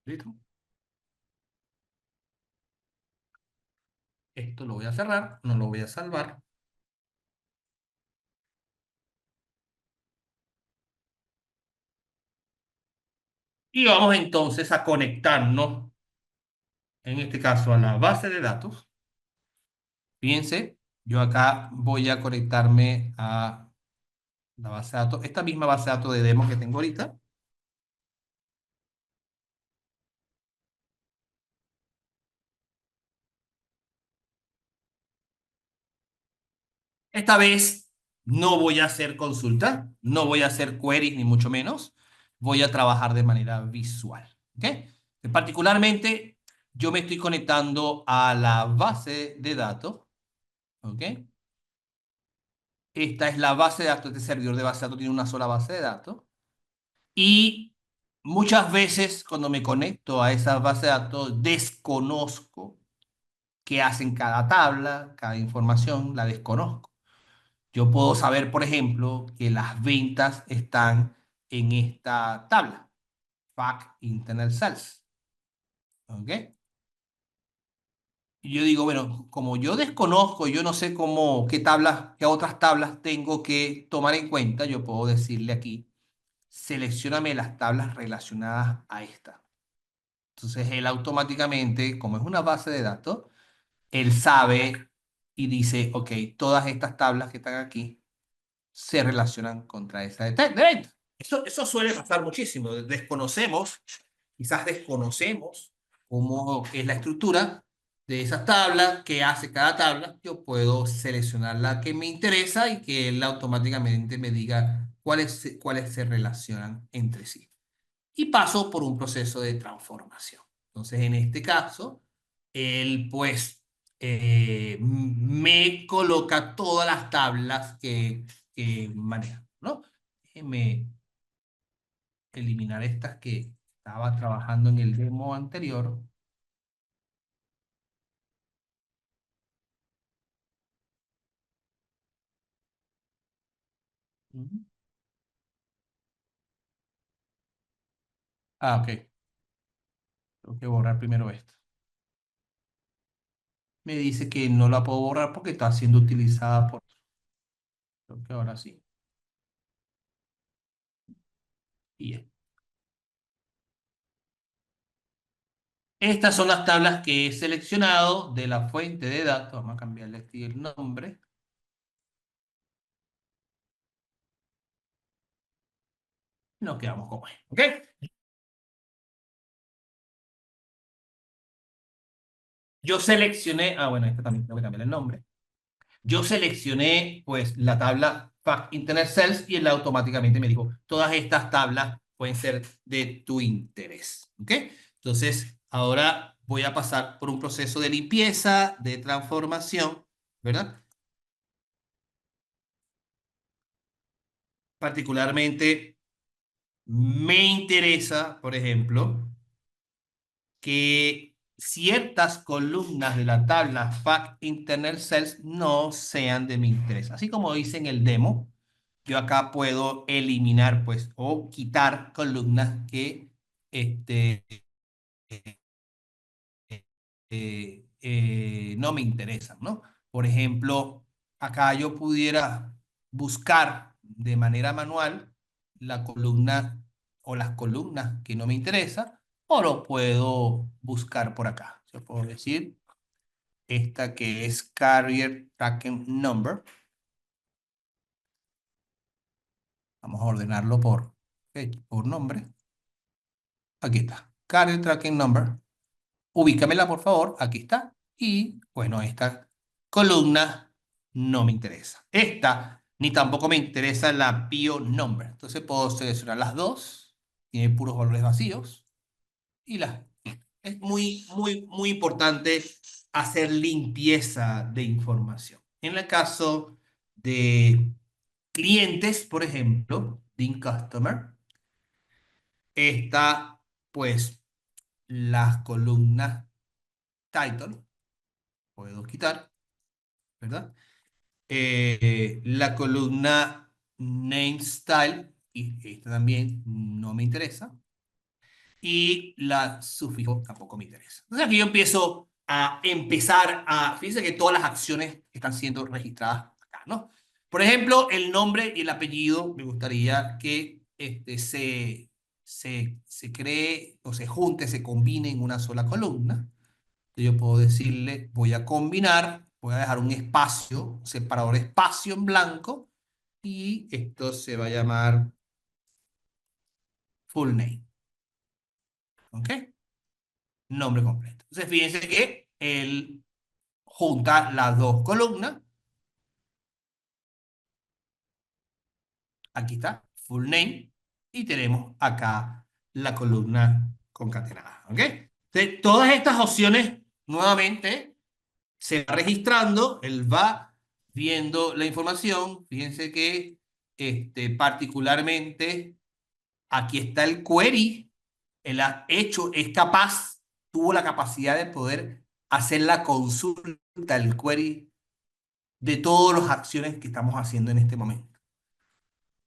¿Listo? Esto lo voy a cerrar, no lo voy a salvar. Y vamos entonces a conectarnos, en este caso, a la base de datos. Fíjense, yo acá voy a conectarme a la base de datos, esta misma base de datos de demo que tengo ahorita. Esta vez no voy a hacer consulta, no voy a hacer queries ni mucho menos. Voy a trabajar de manera visual. ¿Ok? Particularmente, yo me estoy conectando a la base de datos. ¿Ok? Esta es la base de datos. Este servidor de base de datos tiene una sola base de datos. Y muchas veces cuando me conecto a esa base de datos, desconozco qué hacen cada tabla, cada información, la desconozco. Yo puedo saber, por ejemplo, que las ventas están en esta tabla, FAC Internal Sales. ¿Ok? Y yo digo, bueno, como yo desconozco, yo no sé cómo, qué tablas, qué otras tablas tengo que tomar en cuenta, yo puedo decirle aquí, seleccióname las tablas relacionadas a esta. Entonces él automáticamente, como es una base de datos, él sabe y dice, ok, todas estas tablas que están aquí se relacionan contra esa de venta. Eso suele pasar muchísimo. Quizás desconocemos cómo es la estructura de esas tablas, qué hace cada tabla. Yo puedo seleccionar la que me interesa y que él automáticamente me diga cuáles se relacionan entre sí. Y paso por un proceso de transformación. Entonces, en este caso, él pues me coloca todas las tablas que maneja, ¿no? Déjeme eliminar estas que estaba trabajando en el demo anterior. Ujú. Ah, ok. Tengo que borrar primero esto. Me dice que no la puedo borrar porque está siendo utilizada por... Creo que ahora sí. Y ya. Estas son las tablas que he seleccionado de la fuente de datos. Vamos a cambiarle aquí el nombre. Nos quedamos como es. ¿Ok? Yo seleccioné... Ah, bueno, esta también tengo que cambiar el nombre. Yo seleccioné pues la tabla Fact Internet Cells y él automáticamente me dijo, todas estas tablas pueden ser de tu interés. ¿Ok? Entonces, ahora voy a pasar por un proceso de limpieza, de transformación, ¿verdad? Particularmente me interesa, por ejemplo, que ciertas columnas de la tabla Fact Internal Cells no sean de mi interés. Así como hice en el demo, yo acá puedo eliminar, pues, o quitar columnas que este, no me interesan, ¿no? Por ejemplo, acá yo pudiera buscar de manera manual la columna o las columnas que no me interesan, o lo puedo buscar por acá. Yo puedo decir esta que es Carrier Tracking Number. Vamos a ordenarlo por nombre. Aquí está. Carrier Tracking Number. Ubícamela, por favor. Aquí está. Y bueno, esta columna no me interesa. Esta ni tampoco me interesa la PIO number. Entonces puedo seleccionar las dos. Tiene puros valores vacíos. Y las... Es muy importante hacer limpieza de información. En el caso de clientes, por ejemplo, de Customer, está pues las columnas title puedo quitar, ¿verdad? La columna name style, y esta también no me interesa, y la sufijo tampoco me interesa. Entonces aquí yo fíjense que todas las acciones están siendo registradas acá, ¿no? Por ejemplo, el nombre y el apellido, me gustaría que se cree o se junte, se combine en una sola columna. Yo puedo decirle, voy a combinar, voy a dejar un espacio, un separador espacio en blanco, y esto se va a llamar full name. ¿Ok? Nombre completo. Entonces, fíjense que él junta las dos columnas. Aquí está, full name, y tenemos acá la columna concatenada. ¿Ok? Entonces, todas estas opciones, nuevamente, se va registrando, él va viendo la información. Fíjense que particularmente aquí está el query, él ha hecho, es capaz, tuvo la capacidad de poder hacer la consulta, el query de todas las acciones que estamos haciendo en este momento.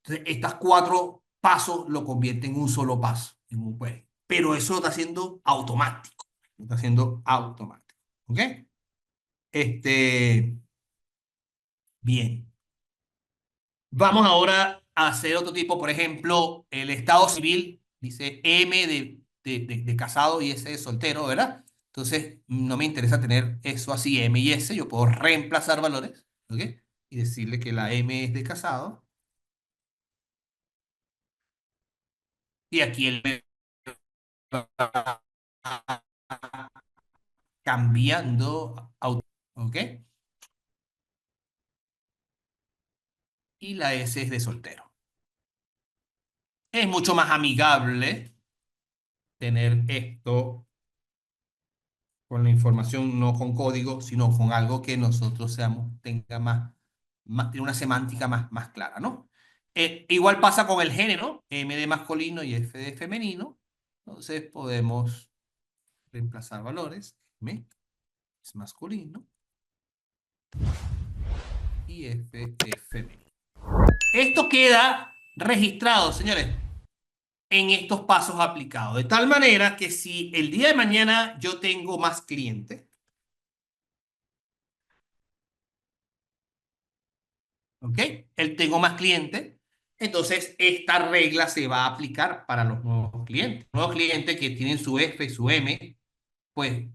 Entonces, estas cuatro pasos lo convierten en un solo paso, en un query. Pero eso lo está haciendo automático. Lo está haciendo automático. ¿Ok? Bien. Vamos ahora a hacer otro tipo, por ejemplo, el estado civil dice M de casado y S de soltero, ¿verdad? Entonces, no me interesa tener eso así, M y S, yo puedo reemplazar valores, ¿ok? Y decirle que la M es de casado y aquí el M va cambiando, ¿ok? Y la S es de soltero. Es mucho más amigable tener esto con la información, no con código, sino con algo que nosotros tenga tiene una semántica más clara, ¿no? Igual pasa con el género, M de masculino y F de femenino. Entonces podemos reemplazar valores. M es masculino y F es femenino. Esto queda registrado, señores, en estos pasos aplicados. De tal manera que si el día de mañana yo tengo más clientes, ¿ok? El tengo más clientes, entonces esta regla se va a aplicar para los nuevos clientes. Nuevos clientes que tienen su F y su M, pues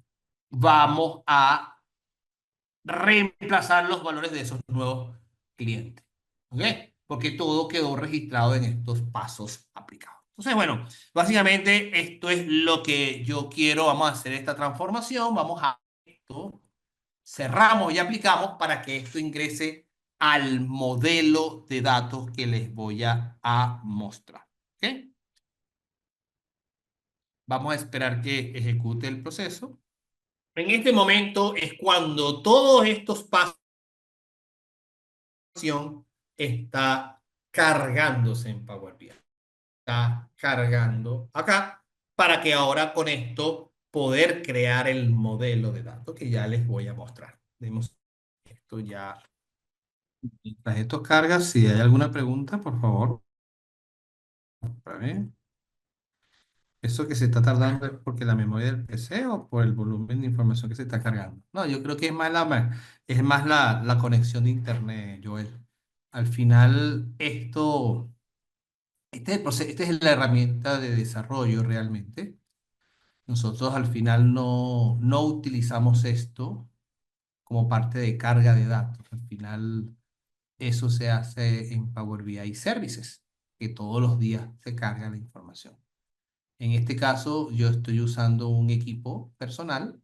vamos a reemplazar los valores de esos nuevos clientes, ¿ok? Porque todo quedó registrado en estos pasos aplicados. Entonces, bueno, básicamente esto es lo que yo quiero. Vamos a hacer esta transformación, vamos a esto, cerramos y aplicamos para que esto ingrese al modelo de datos que les voy a mostrar. ¿Ok? Vamos a esperar que ejecute el proceso. En este momento es cuando todos estos pasos está cargándose en Power BI. Está cargando acá para que ahora con esto poder crear el modelo de datos que ya les voy a mostrar. Vemos esto ya. Mientras esto carga, si hay alguna pregunta, por favor. A ver. ¿Eso que se está tardando es porque la memoria del PC o por el volumen de información que se está cargando? No, yo creo que es más la conexión de internet, Joel. Al final, esta es la herramienta de desarrollo realmente. Nosotros al final no utilizamos esto como parte de carga de datos. Al final, eso se hace en Power BI Services, que todos los días se carga la información. En este caso, yo estoy usando un equipo personal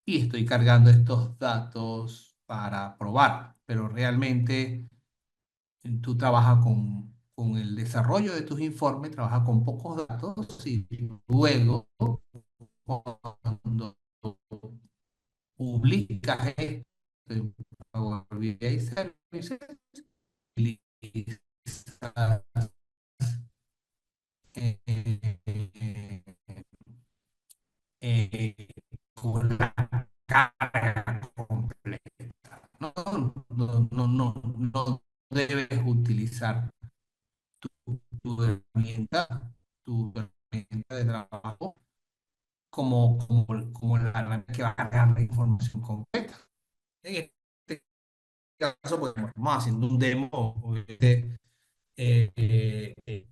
y estoy cargando estos datos para probar, pero realmente tú trabajas con el desarrollo de tus informes, trabajas con pocos datos y luego cuando publicas esto en Power BI Services, utilizas eh, eh, con la carga completa. No debes utilizar tu tu herramienta de trabajo como la herramienta que va a cargar la información completa. En este caso, pues, estamos haciendo un demo. Eh, eh, eh,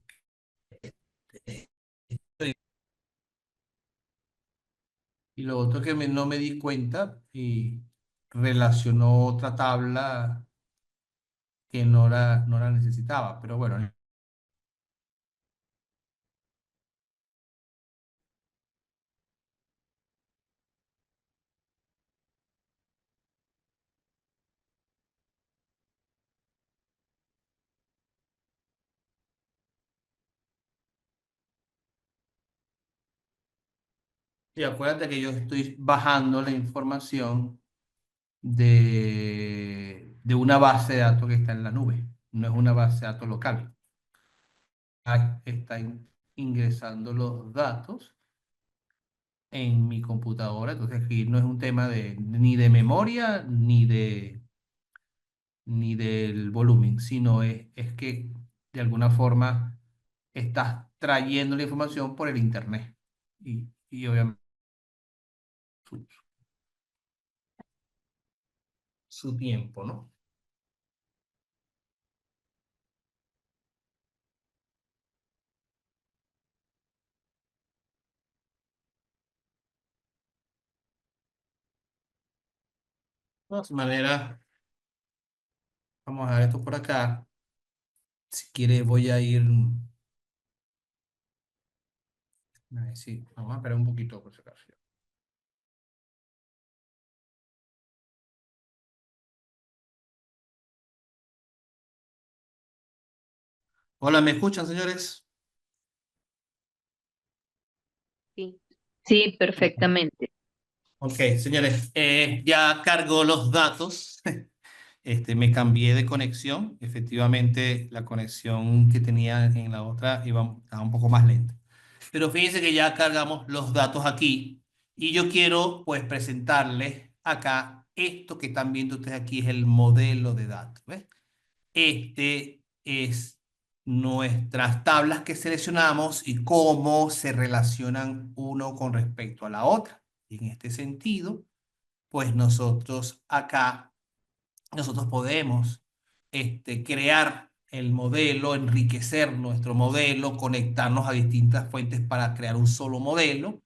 eh, y lo otro que no me di cuenta y relacionó otra tabla que no la necesitaba, pero bueno, y acuérdate que yo estoy bajando la información de una base de datos que está en la nube, no es una base de datos local. Está ingresando los datos en mi computadora, entonces aquí no es un tema ni de memoria ni del volumen, sino es que de alguna forma estás trayendo la información por el internet y obviamente su tiempo, ¿no? De todas maneras, vamos a ver esto por acá. Si quiere voy a ir... A ver, sí, vamos a esperar un poquito por si acaso. Hola, ¿me escuchan, señores? Sí. Sí, perfectamente. Ok, señores, ya cargo los datos. Me cambié de conexión. Efectivamente, la conexión que tenía en la otra estaba un poco más lenta. Pero fíjense que ya cargamos los datos aquí y yo quiero pues presentarles acá esto que están viendo ustedes aquí es el modelo de datos. ¿Ves? Este es nuestras tablas que seleccionamos y cómo se relacionan uno con respecto a la otra. Y en este sentido, pues nosotros podemos crear el modelo, enriquecer nuestro modelo, conectarnos a distintas fuentes para crear un solo modelo.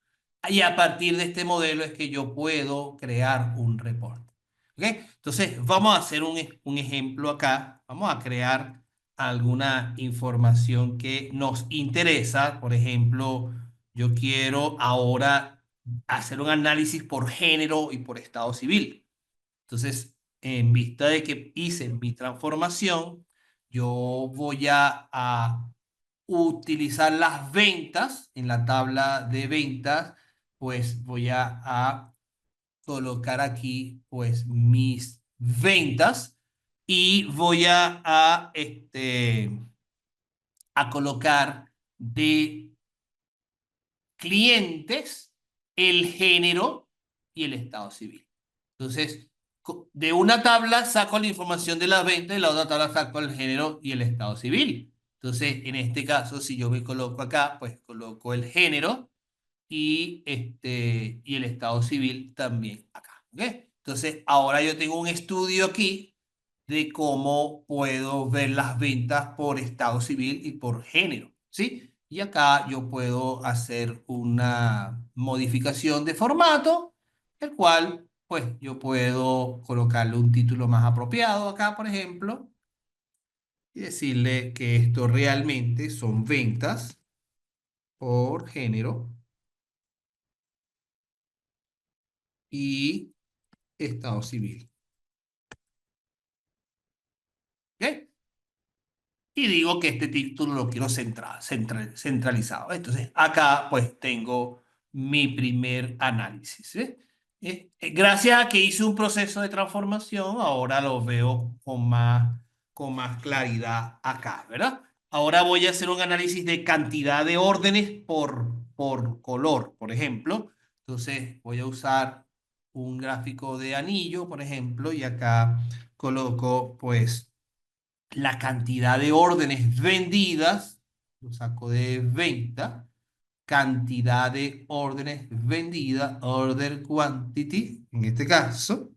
Y a partir de este modelo es que yo puedo crear un reporte. ¿Ok? Entonces, vamos a hacer un ejemplo acá. Vamos a crear alguna información que nos interesa. Por ejemplo, yo quiero ahora hacer un análisis por género y por estado civil. Entonces, en vista de que hice mi transformación, yo voy a utilizar las ventas en la tabla de ventas, pues voy a colocar aquí pues mis ventas y voy a colocar de clientes el género y el estado civil. Entonces, de una tabla saco la información de las ventas y la otra tabla saco el género y el estado civil. Entonces, en este caso, si yo me coloco acá, pues coloco el género y el estado civil también acá. ¿Ok? Entonces, ahora yo tengo un estudio aquí de cómo puedo ver las ventas por estado civil y por género, ¿sí? Y acá yo puedo hacer una modificación de formato, el cual, pues, yo puedo colocarle un título más apropiado acá, por ejemplo, y decirle que esto realmente son ventas por género y estado civil. ¿Ok? Y digo que este título lo quiero centralizado. Entonces, acá pues tengo mi primer análisis. ¿Eh? Gracias a que hice un proceso de transformación, ahora lo veo con más claridad acá, ¿verdad? Ahora voy a hacer un análisis de cantidad de órdenes por color, por ejemplo. Entonces, voy a usar un gráfico de anillo, por ejemplo, y acá coloco pues la cantidad de órdenes vendidas, lo saco de venta, cantidad de órdenes vendidas, order quantity, en este caso,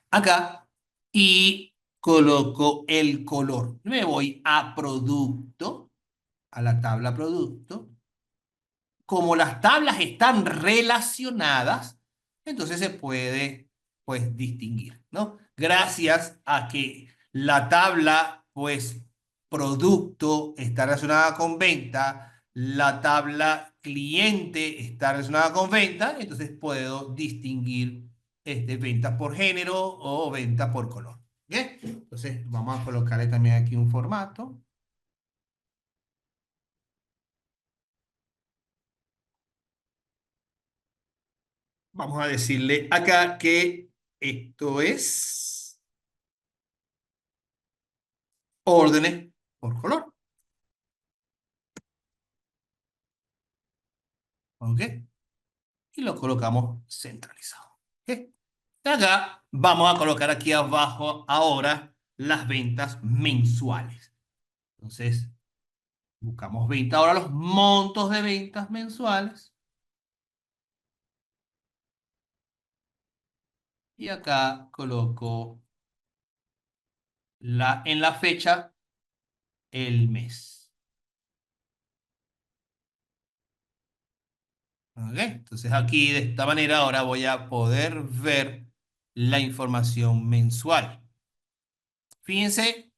acá, y coloco el color. Me voy a producto, a la tabla producto. Como las tablas están relacionadas, entonces se puede, pues, distinguir, ¿no? Gracias a que la tabla, pues, producto está relacionada con venta, la tabla cliente está relacionada con venta, entonces puedo distinguir ventas por género o venta por color. ¿Ok? Entonces, vamos a colocarle también aquí un formato. Vamos a decirle acá que esto es órdenes por color. ¿Ok? Y lo colocamos centralizado. ¿Ok? Y acá vamos a colocar aquí abajo ahora las ventas mensuales. Entonces, buscamos venta. Ahora los montos de ventas mensuales. Y acá coloco en la fecha el mes. ¿Ok? Entonces aquí de esta manera ahora voy a poder ver la información mensual. Fíjense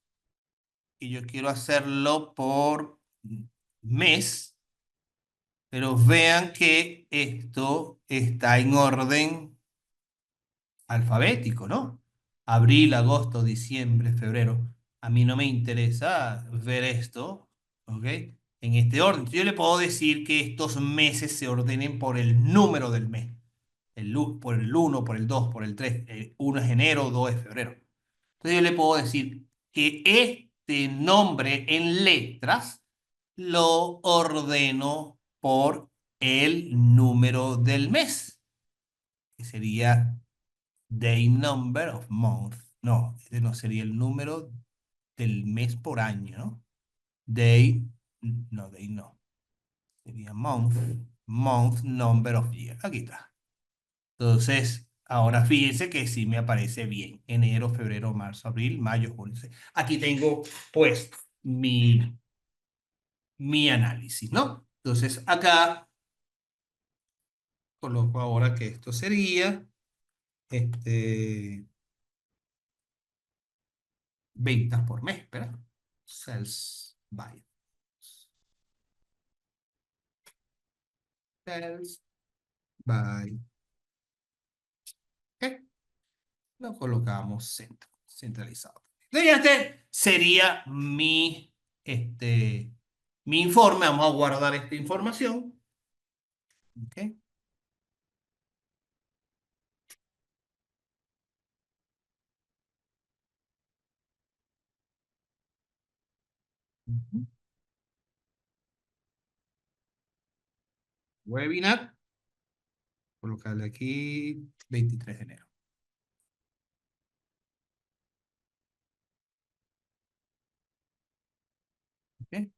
que yo quiero hacerlo por mes, pero vean que esto está en orden alfabético, ¿no? Abril, agosto, diciembre, febrero. A mí no me interesa ver esto, ¿ok? En este orden. Yo le puedo decir que estos meses se ordenen por el número del mes. Por el uno, por el 2, por el 3. 1 es enero, 2 es febrero. Entonces yo le puedo decir que este nombre en letras lo ordeno por el número del mes, que sería day number of month. No, ese no sería el número del mes por año, ¿no? Day, no, day no. Sería month, month number of year. Aquí está. Entonces, ahora fíjense que sí me aparece bien. Enero, febrero, marzo, abril, mayo, junio. Aquí tengo, pues, mi análisis, ¿no? Entonces, acá coloco ahora que esto sería, este, ventas por mes, ¿verdad? Sales by. Sales by. ¿Ok? Lo colocamos centralizado. Entonces, este sería mi informe. Vamos a guardar esta información. ¿Ok? Ujú. Webinar. Colocarle aquí 23 de enero. ¿Ok?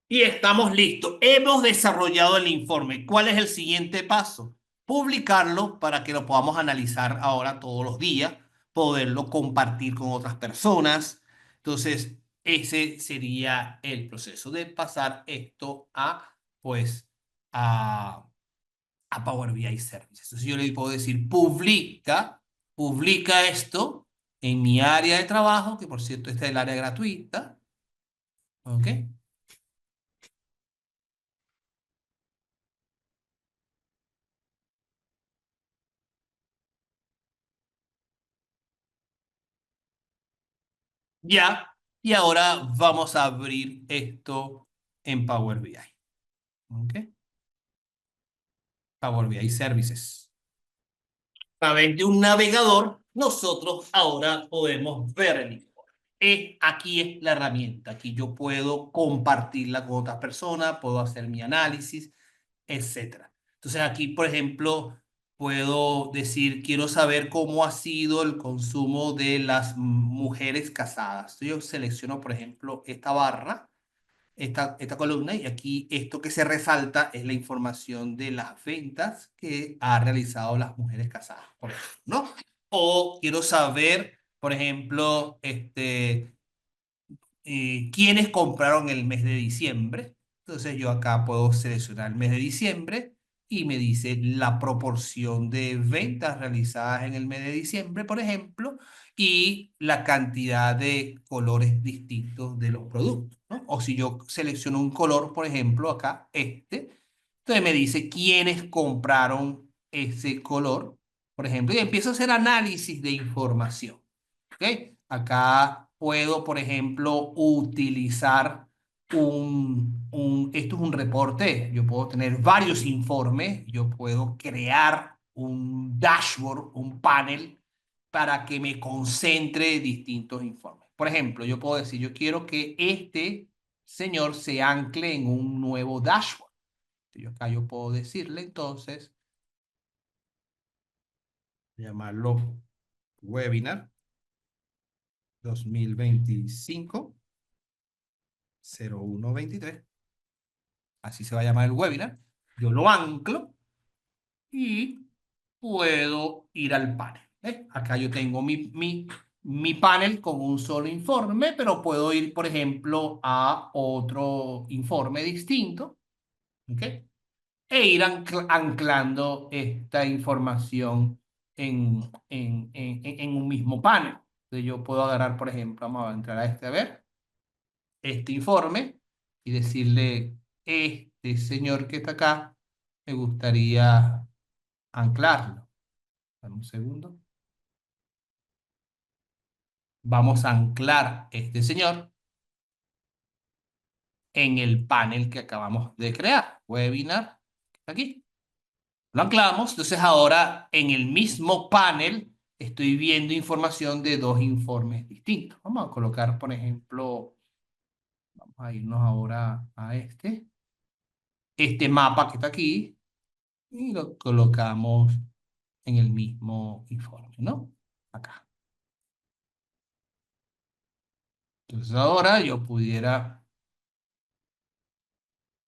Y estamos listos. Hemos desarrollado el informe. ¿Cuál es el siguiente paso? Publicarlo para que lo podamos analizar ahora todos los días, poderlo compartir con otras personas. Entonces, ese sería el proceso de pasar esto pues, a, a Power BI Services. Entonces, yo le puedo decir, publica esto en mi área de trabajo, que por cierto, esta es el área gratuita. ¿Ok? Ya, y ahora vamos a abrir esto en Power BI. ¿Ok? Power BI Services. A través de un navegador, nosotros ahora podemos ver el informe. Aquí es la herramienta. Aquí yo puedo compartirla con otras personas, puedo hacer mi análisis, etcétera. Entonces aquí, por ejemplo, puedo decir, quiero saber cómo ha sido el consumo de las mujeres casadas. Entonces yo selecciono, por ejemplo, esta barra, esta columna, y aquí esto que se resalta es la información de las ventas que ha realizado las mujeres casadas, por ejemplo, ¿no? O quiero saber, por ejemplo, quiénes compraron el mes de diciembre. Entonces yo acá puedo seleccionar el mes de diciembre y me dice la proporción de ventas realizadas en el mes de diciembre, por ejemplo, y la cantidad de colores distintos de los productos, ¿no? O si yo selecciono un color, por ejemplo, acá, entonces me dice quiénes compraron ese color, por ejemplo, y empiezo a hacer análisis de información. ¿Ok? Acá puedo, por ejemplo, utilizar esto es un reporte, yo puedo tener varios informes, yo puedo crear un dashboard, un panel, para que me concentre distintos informes. Por ejemplo, yo puedo decir, yo quiero que este señor se ancle en un nuevo dashboard. Acá yo puedo decirle entonces, llamarlo webinar 2025 0123. Así se va a llamar el webinar. Yo lo anclo y puedo ir al panel. Acá yo tengo mi panel con un solo informe, pero puedo ir, por ejemplo, a otro informe distinto, ¿ok? E ir anclando esta información en un mismo panel. Entonces yo puedo agarrar, por ejemplo, vamos a entrar a este, a ver, este informe y decirle, este señor que está acá, me gustaría anclarlo. Dame un segundo. Vamos a anclar este señor en el panel que acabamos de crear. Webinar, aquí. Lo anclamos, entonces ahora en el mismo panel estoy viendo información de dos informes distintos. Vamos a colocar, por ejemplo, vamos a irnos ahora a este mapa que está aquí y lo colocamos en el mismo informe, ¿no? Acá. Entonces ahora yo pudiera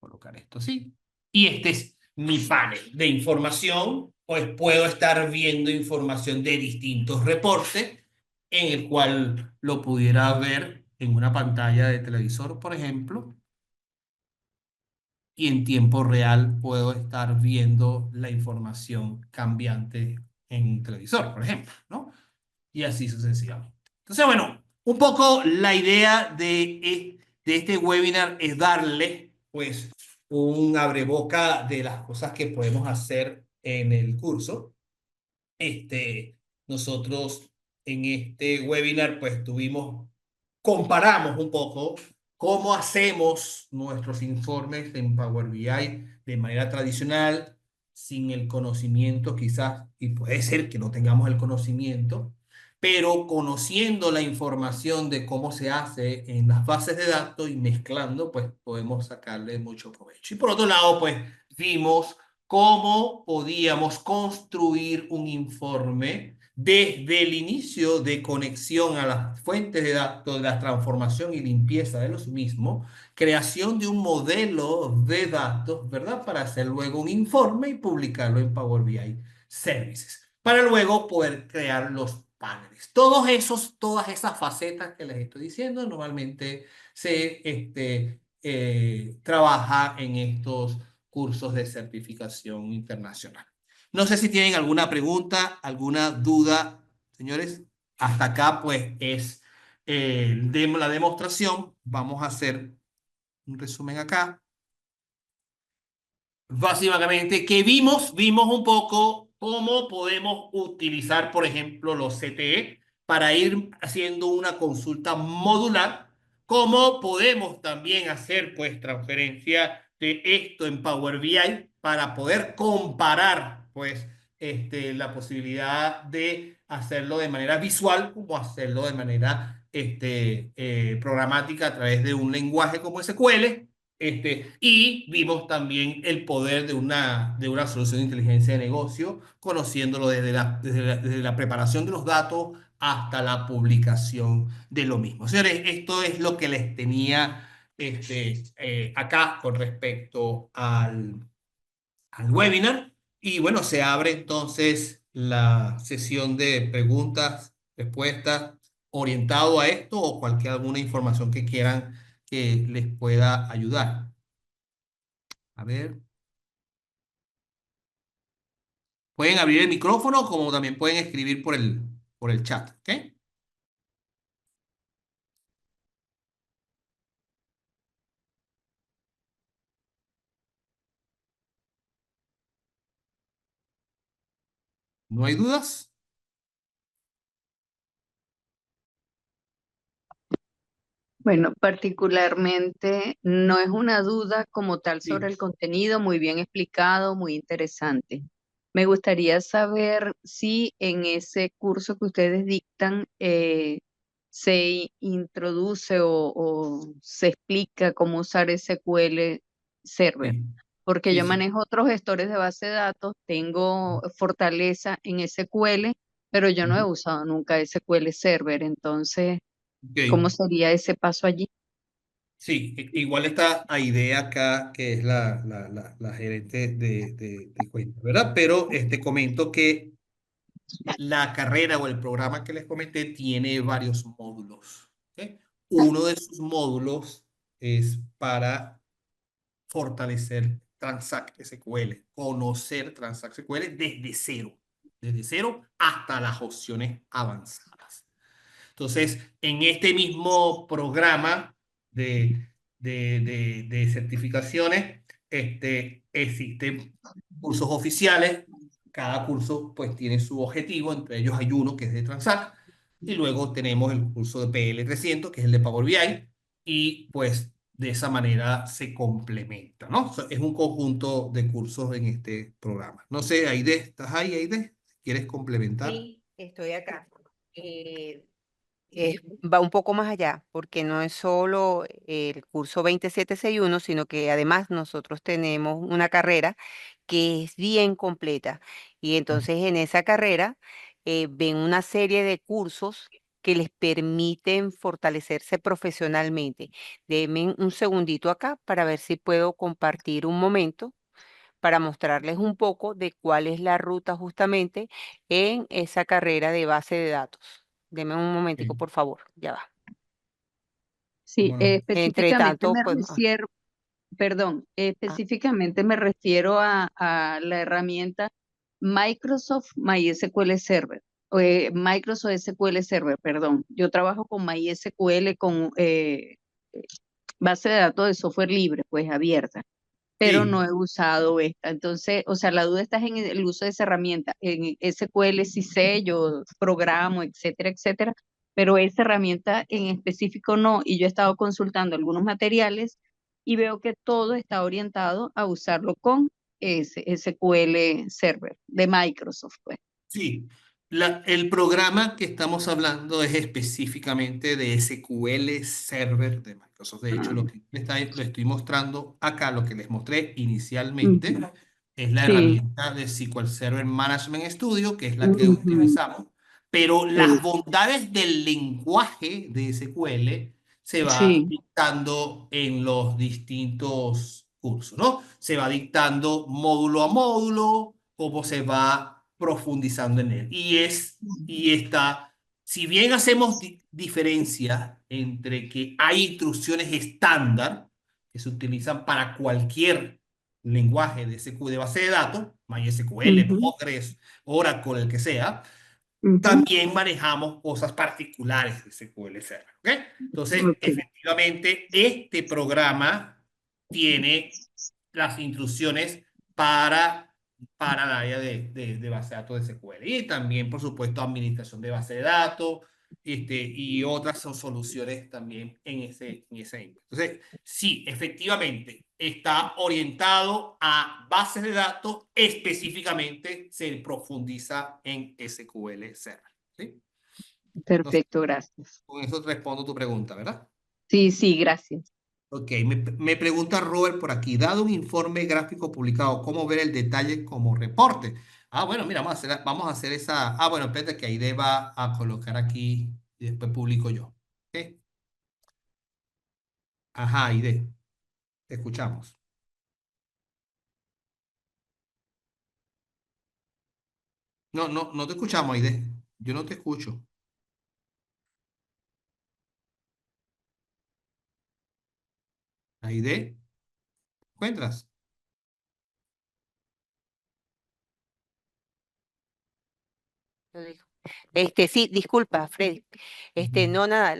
colocar esto así. Y este es mi panel de información, pues puedo estar viendo información de distintos reportes en el cual lo pudiera ver en una pantalla de televisor, por ejemplo, y en tiempo real puedo estar viendo la información cambiante en un televisor, por ejemplo, ¿no? Y así sucesivamente. Entonces, bueno, un poco la idea de este webinar es darle, pues, un abreboca de las cosas que podemos hacer en el curso. Nosotros en este webinar, pues, comparamos un poco cómo hacemos nuestros informes en Power BI de manera tradicional, sin el conocimiento quizás, y puede ser que no tengamos el conocimiento, pero conociendo la información de cómo se hace en las bases de datos y mezclando, pues podemos sacarle mucho provecho. Y por otro lado, pues vimos cómo podíamos construir un informe desde el inicio de conexión a las fuentes de datos, de la transformación y limpieza de los mismos, creación de un modelo de datos, ¿verdad? Para hacer luego un informe y publicarlo en Power BI Services, para luego poder crear los paneles. Todas esas facetas que les estoy diciendo, normalmente se trabaja en estos cursos de certificación internacional. No sé si tienen alguna pregunta, alguna duda, señores. Hasta acá, pues, es la demostración. Vamos a hacer un resumen acá. Básicamente, ¿qué vimos? Vimos un poco cómo podemos utilizar, por ejemplo, los CTE para ir haciendo una consulta modular. Cómo podemos también hacer, pues, transferencia de esto en Power BI para poder comparar, pues, la posibilidad de hacerlo de manera visual como hacerlo de manera programática a través de un lenguaje como SQL. Y vimos también el poder de una solución de inteligencia de negocio, conociéndolo desde la preparación de los datos hasta la publicación de lo mismo. Señores, esto es lo que les tenía acá con respecto al webinar. Y bueno, se abre entonces la sesión de preguntas, respuestas, orientado a esto o alguna información que quieran que les pueda ayudar. A ver. Pueden abrir el micrófono como también pueden escribir por el chat, ¿ok? ¿No hay dudas? Bueno, particularmente no es una duda como tal sobre Sí. el contenido, muy bien explicado, muy interesante. Me gustaría saber si en ese curso que ustedes dictan se introduce o se explica cómo usar SQL Server, Sí, porque sí, yo sí. manejo otros gestores de base de datos, tengo fortaleza en SQL, pero yo no he Ujú. usado nunca SQL Server, entonces... ¿Cómo Ok. sería ese paso allí? Sí, igual está Aide acá, que es la gerente de cuenta, ¿verdad? Pero comento que la carrera o el programa que les comenté tiene varios módulos. ¿Ok? Uno de sus módulos es para fortalecer Transact SQL, conocer Transact SQL desde cero hasta las opciones avanzadas. Entonces, en este mismo programa de certificaciones, existen cursos oficiales. Cada curso pues tiene su objetivo, entre ellos hay uno que es de Transact, y luego tenemos el curso de PL300, que es el de Power BI, y pues de esa manera se complementa, ¿no? O sea, es un conjunto de cursos en este programa. No sé, Aide, ¿estás ahí, Aide? ¿Quieres complementar? Sí, estoy acá. Eh, Va un poco más allá, porque no es solo el curso 2761, sino que además nosotros tenemos una carrera que es bien completa. Y entonces en esa carrera ven una serie de cursos que les permiten fortalecerse profesionalmente. Denme un segundito acá para ver si puedo compartir un momento para mostrarles un poco de cuál es la ruta justamente en esa carrera de base de datos. Deme un momentico, Sí, por favor, ya va. Sí, cómo no. Entre específicamente tanto, me pues, refiero, perdón, ah, específicamente me refiero a la herramienta Microsoft MySQL Server, Microsoft SQL Server, perdón. Yo trabajo con MySQL, con base de datos de software libre, pues abierta, pero Sí, no he usado esta. Entonces, o sea, la duda está en el uso de esa herramienta. En SQL sí sé, yo programo, etcétera, etcétera, pero esa herramienta en específico no. Y yo he estado consultando algunos materiales y veo que todo está orientado a usarlo con SQL Server de Microsoft, pues. sí. El programa que estamos hablando es específicamente de SQL Server de Microsoft. De hecho, Ah, lo estoy mostrando acá, lo que les mostré inicialmente, ujú. es la Sí. herramienta de SQL Server Management Studio, que es la que Ujú. utilizamos. Pero las bondades del lenguaje de SQL se va Sí. dictando en los distintos cursos, ¿no? Se va dictando módulo a módulo, cómo se va profundizando en él. Y está, si bien hacemos diferencia entre que hay instrucciones estándar que se utilizan para cualquier lenguaje de SQL de base de datos, MySQL, Ujú, Postgres, Oracle, el que sea, ujú. también manejamos cosas particulares de SQL Server. ¿Ok? Entonces, Ok. efectivamente, este programa tiene las instrucciones para, para el área de base de datos de SQL. Y también, por supuesto, administración de base de datos, y otras soluciones también en ese índole. Entonces, sí, efectivamente, está orientado a bases de datos, específicamente se profundiza en SQL Server. ¿Sí? Entonces, Perfecto, gracias. con eso respondo tu pregunta, ¿verdad? Sí, sí, gracias. Ok, me pregunta Robert por aquí, dado un informe gráfico publicado, ¿cómo ver el detalle como reporte? Ah, bueno, mira, vamos a hacer esa. Ah, bueno, espérate que Aide va a colocar aquí y después publico yo. ¿Ok? Ajá, Aide, te escuchamos. No, no, no te escuchamos, Aide. Yo no te escucho. Aide, ¿encuentras? lo digo. Sí, disculpa, Freddy. No, nada,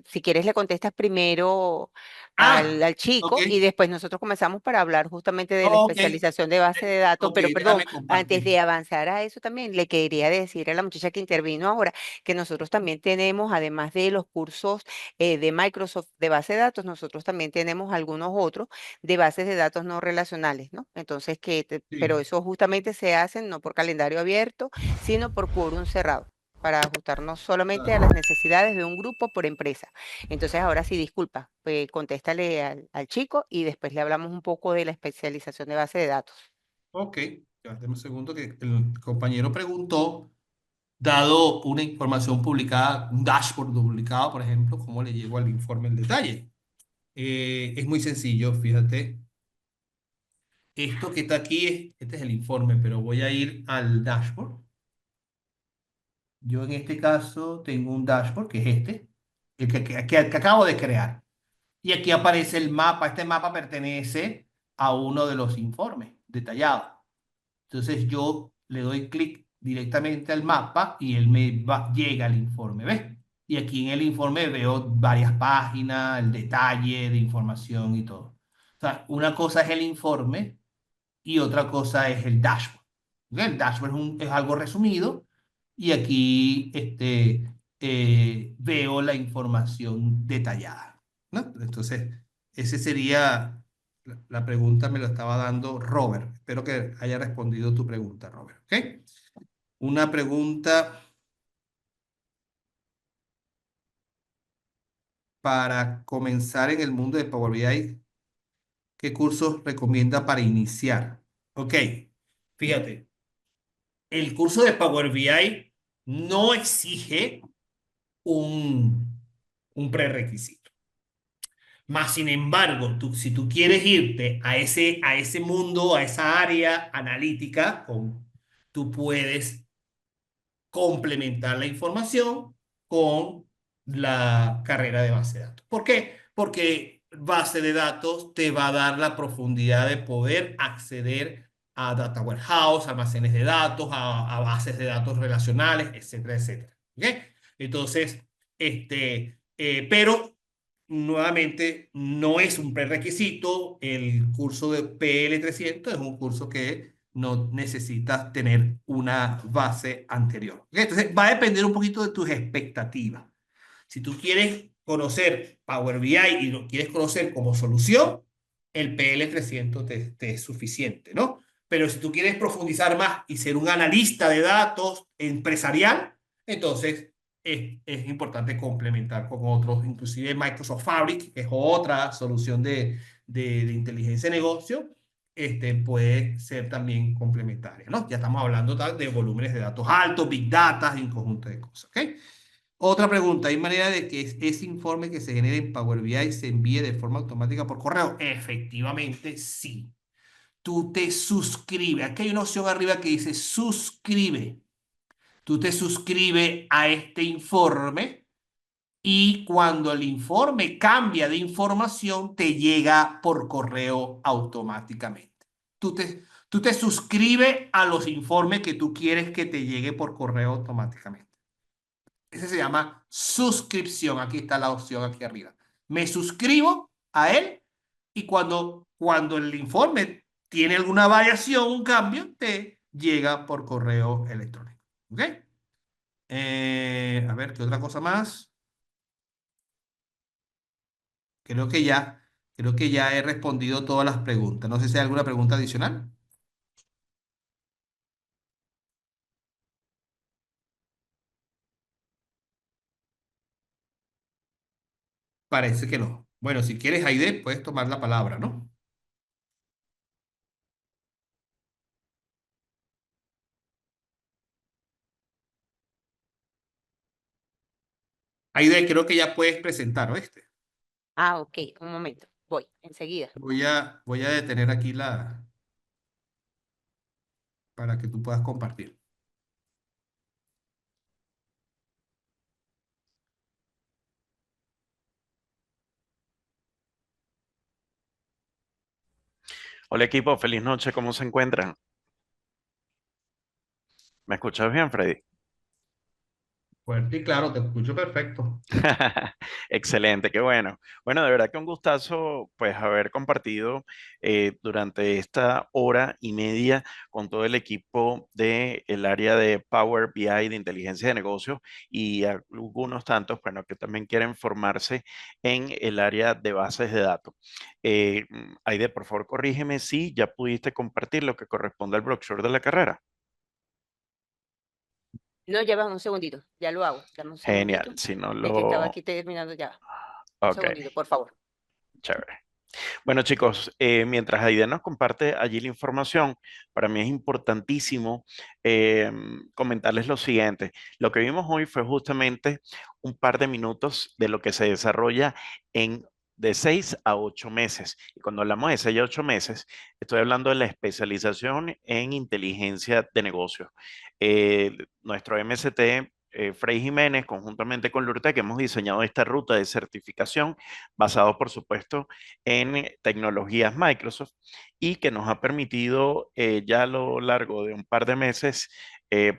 si quieres le contestas primero Ah, al ok, chico y después nosotros comenzamos para hablar justamente de la ok, especialización de base de datos, ok, pero perdón, déjame antes compartir. de avanzar a eso también le quería decir a la muchacha que intervino ahora que nosotros también tenemos, además de los cursos de Microsoft de base de datos, nosotros también tenemos algunos otros de bases de datos no relacionales, ¿no? Entonces, pero Sí. eso justamente se hacen no por calendario abierto, sino por quórum cerrado para ajustarnos solamente a las Ah, necesidades de un grupo por empresa. Entonces, ahora sí, disculpa, pues contéstale al chico y después le hablamos un poco de la especialización de base de datos. ok, ya, dame un segundo que el compañero preguntó, dado una información publicada, un dashboard publicado, por ejemplo, ¿cómo le llegó al informe en detalle? Es muy sencillo, fíjate. Esto que está aquí, este es el informe, pero voy a ir al dashboard. Yo en este caso tengo un dashboard que es este, el que acabo de crear. Y aquí aparece el mapa. Este mapa pertenece a uno de los informes detallados. Entonces yo le doy clic directamente al mapa y él llega al informe, ¿ves? Y aquí en el informe veo varias páginas, el detalle de información y todo. O sea, una cosa es el informe y otra cosa es el dashboard. ¿Ok? El dashboard es algo resumido y aquí veo la información detallada, ¿no? Entonces, ese sería la pregunta, me lo estaba dando Robert. Espero que haya respondido tu pregunta, Robert. ¿Ok? Una pregunta para comenzar en el mundo de Power BI. ¿Qué cursos recomienda para iniciar? Ok, fíjate. El curso de Power BI no exige un prerequisito. Más sin embargo, si tú quieres irte a ese mundo, a esa área analítica, tú puedes complementar la información con la carrera de base de datos. ¿Por qué? Porque base de datos te va a dar la profundidad de poder acceder a data warehouse, almacenes de datos, a bases de datos relacionales, etcétera, etcétera. ¿Ok? Entonces, pero nuevamente no es un prerequisito. El curso de PL300 es un curso que no necesitas tener una base anterior. ¿Ok? Entonces, va a depender un poquito de tus expectativas. Si tú quieres conocer Power BI y lo quieres conocer como solución, el PL300 te es suficiente, ¿no? Pero si tú quieres profundizar más y ser un analista de datos empresarial, entonces es importante complementar con otros, inclusive Microsoft Fabric, que es otra solución de inteligencia de negocio, puede ser también complementaria, ¿no? Ya estamos hablando de volúmenes de datos altos, big data y un conjunto de cosas, ¿ok? Otra pregunta, ¿hay manera de que ese informe que se genere en Power BI se envíe de forma automática por correo? Efectivamente, sí. Tú te suscribes. Aquí hay una opción arriba que dice suscribe. Tú te suscribes a este informe y cuando el informe cambia de información, te llega por correo automáticamente. Tú te suscribes a los informes que tú quieres que te llegue por correo automáticamente. Ese se llama suscripción. Aquí está la opción aquí arriba. Me suscribo a él y cuando el informe tiene alguna variación, un cambio, te llega por correo electrónico. ¿Ok? A ver, ¿qué otra cosa más? Creo que ya, creo que ya he respondido todas las preguntas. No sé si hay alguna pregunta adicional. Parece que no. Bueno, si quieres, Aide, puedes tomar la palabra, ¿no? Aide, creo que ya puedes presentar, ¿oíste? Ah, ok, un momento. Voy, enseguida. Voy a detener aquí para que tú puedas compartir. Hola equipo, feliz noche, ¿cómo se encuentran? ¿Me escuchas bien, Freddy? Fuerte y claro, te escucho perfecto. Excelente, qué bueno. Bueno, de verdad que un gustazo pues haber compartido durante esta hora y media con todo el equipo del área de Power BI, de inteligencia de negocios y algunos tantos, bueno, que también quieren formarse en el área de bases de datos. Aide, por favor, corrígeme si ya pudiste compartir lo que corresponde al brochure de la carrera. No, ya va un segundito, ya lo hago. Dame un Genial, segundito. si no Es que estaba lo... aquí terminando ya. Un Ok, segundito, por favor. chévere. Bueno, chicos, mientras Aide nos comparte allí la información, para mí es importantísimo comentarles lo siguiente. Lo que vimos hoy fue justamente un par de minutos de lo que se desarrolla en de 6 a 8 meses. Y cuando hablamos de 6 a 8 meses, estoy hablando de la especialización en inteligencia de negocios. Nuestro MST, Frei Jiménez, conjuntamente con Lurtec, hemos diseñado esta ruta de certificación basado, por supuesto, en tecnologías Microsoft y que nos ha permitido ya a lo largo de un par de meses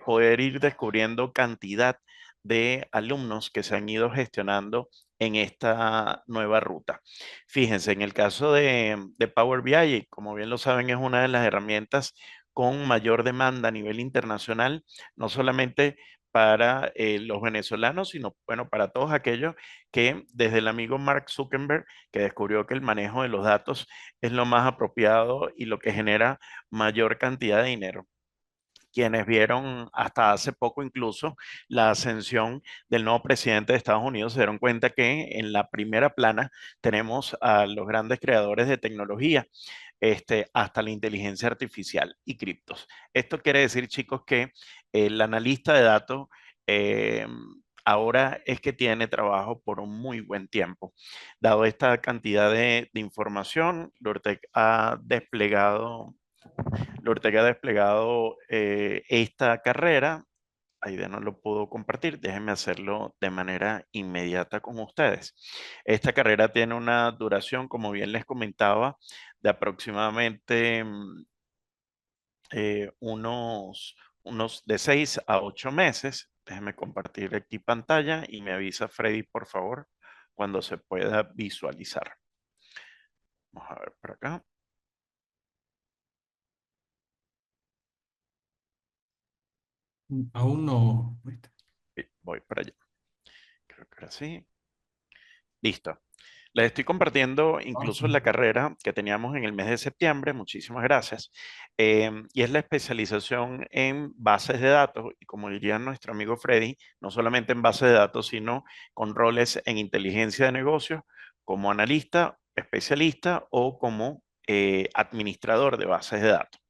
poder ir descubriendo cantidad de alumnos que se han ido gestionando en esta nueva ruta. Fíjense, en el caso de Power BI, como bien lo saben, es una de las herramientas con mayor demanda a nivel internacional, no solamente para los venezolanos, sino bueno, para todos aquellos que desde el amigo Mark Zuckerberg, que descubrió que el manejo de los datos es lo más apropiado y lo que genera mayor cantidad de dinero. Quienes vieron hasta hace poco incluso la ascensión del nuevo presidente de Estados Unidos se dieron cuenta que en la primera plana tenemos a los grandes creadores de tecnología, hasta la inteligencia artificial y criptos. Esto quiere decir, chicos, que el analista de datos eh, ahora es que tiene trabajo por un muy buen tiempo. Dado esta cantidad de información, Lortec ha desplegado esta carrera. Aide no lo puedo compartir, déjenme hacerlo de manera inmediata con ustedes. Esta carrera tiene una duración, como bien les comentaba, de aproximadamente unos de 6 a 8 meses. Déjenme compartir aquí pantalla y me avisa Freddy, por favor, cuando se pueda visualizar. Vamos a ver por acá. Aún no. Voy para allá. Creo que ahora sí. Listo. Les estoy compartiendo incluso la carrera que teníamos en el mes de septiembre, muchísimas gracias, y es la especialización en bases de datos, y como diría nuestro amigo Freddy, no solamente en bases de datos, sino con roles en inteligencia de negocios, como analista, especialista o como administrador de bases de datos.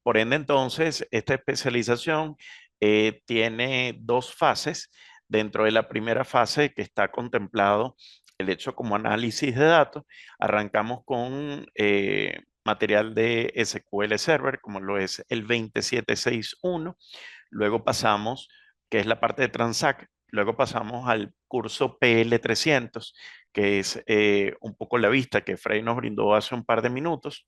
Por ende, entonces, esta especialización tiene dos fases. Dentro de la primera fase que está contemplado el hecho como análisis de datos, arrancamos con material de SQL Server, como lo es el 2761. Luego pasamos, que es la parte de Transact, luego pasamos al curso PL300, que es un poco la vista que Frey nos brindó hace un par de minutos.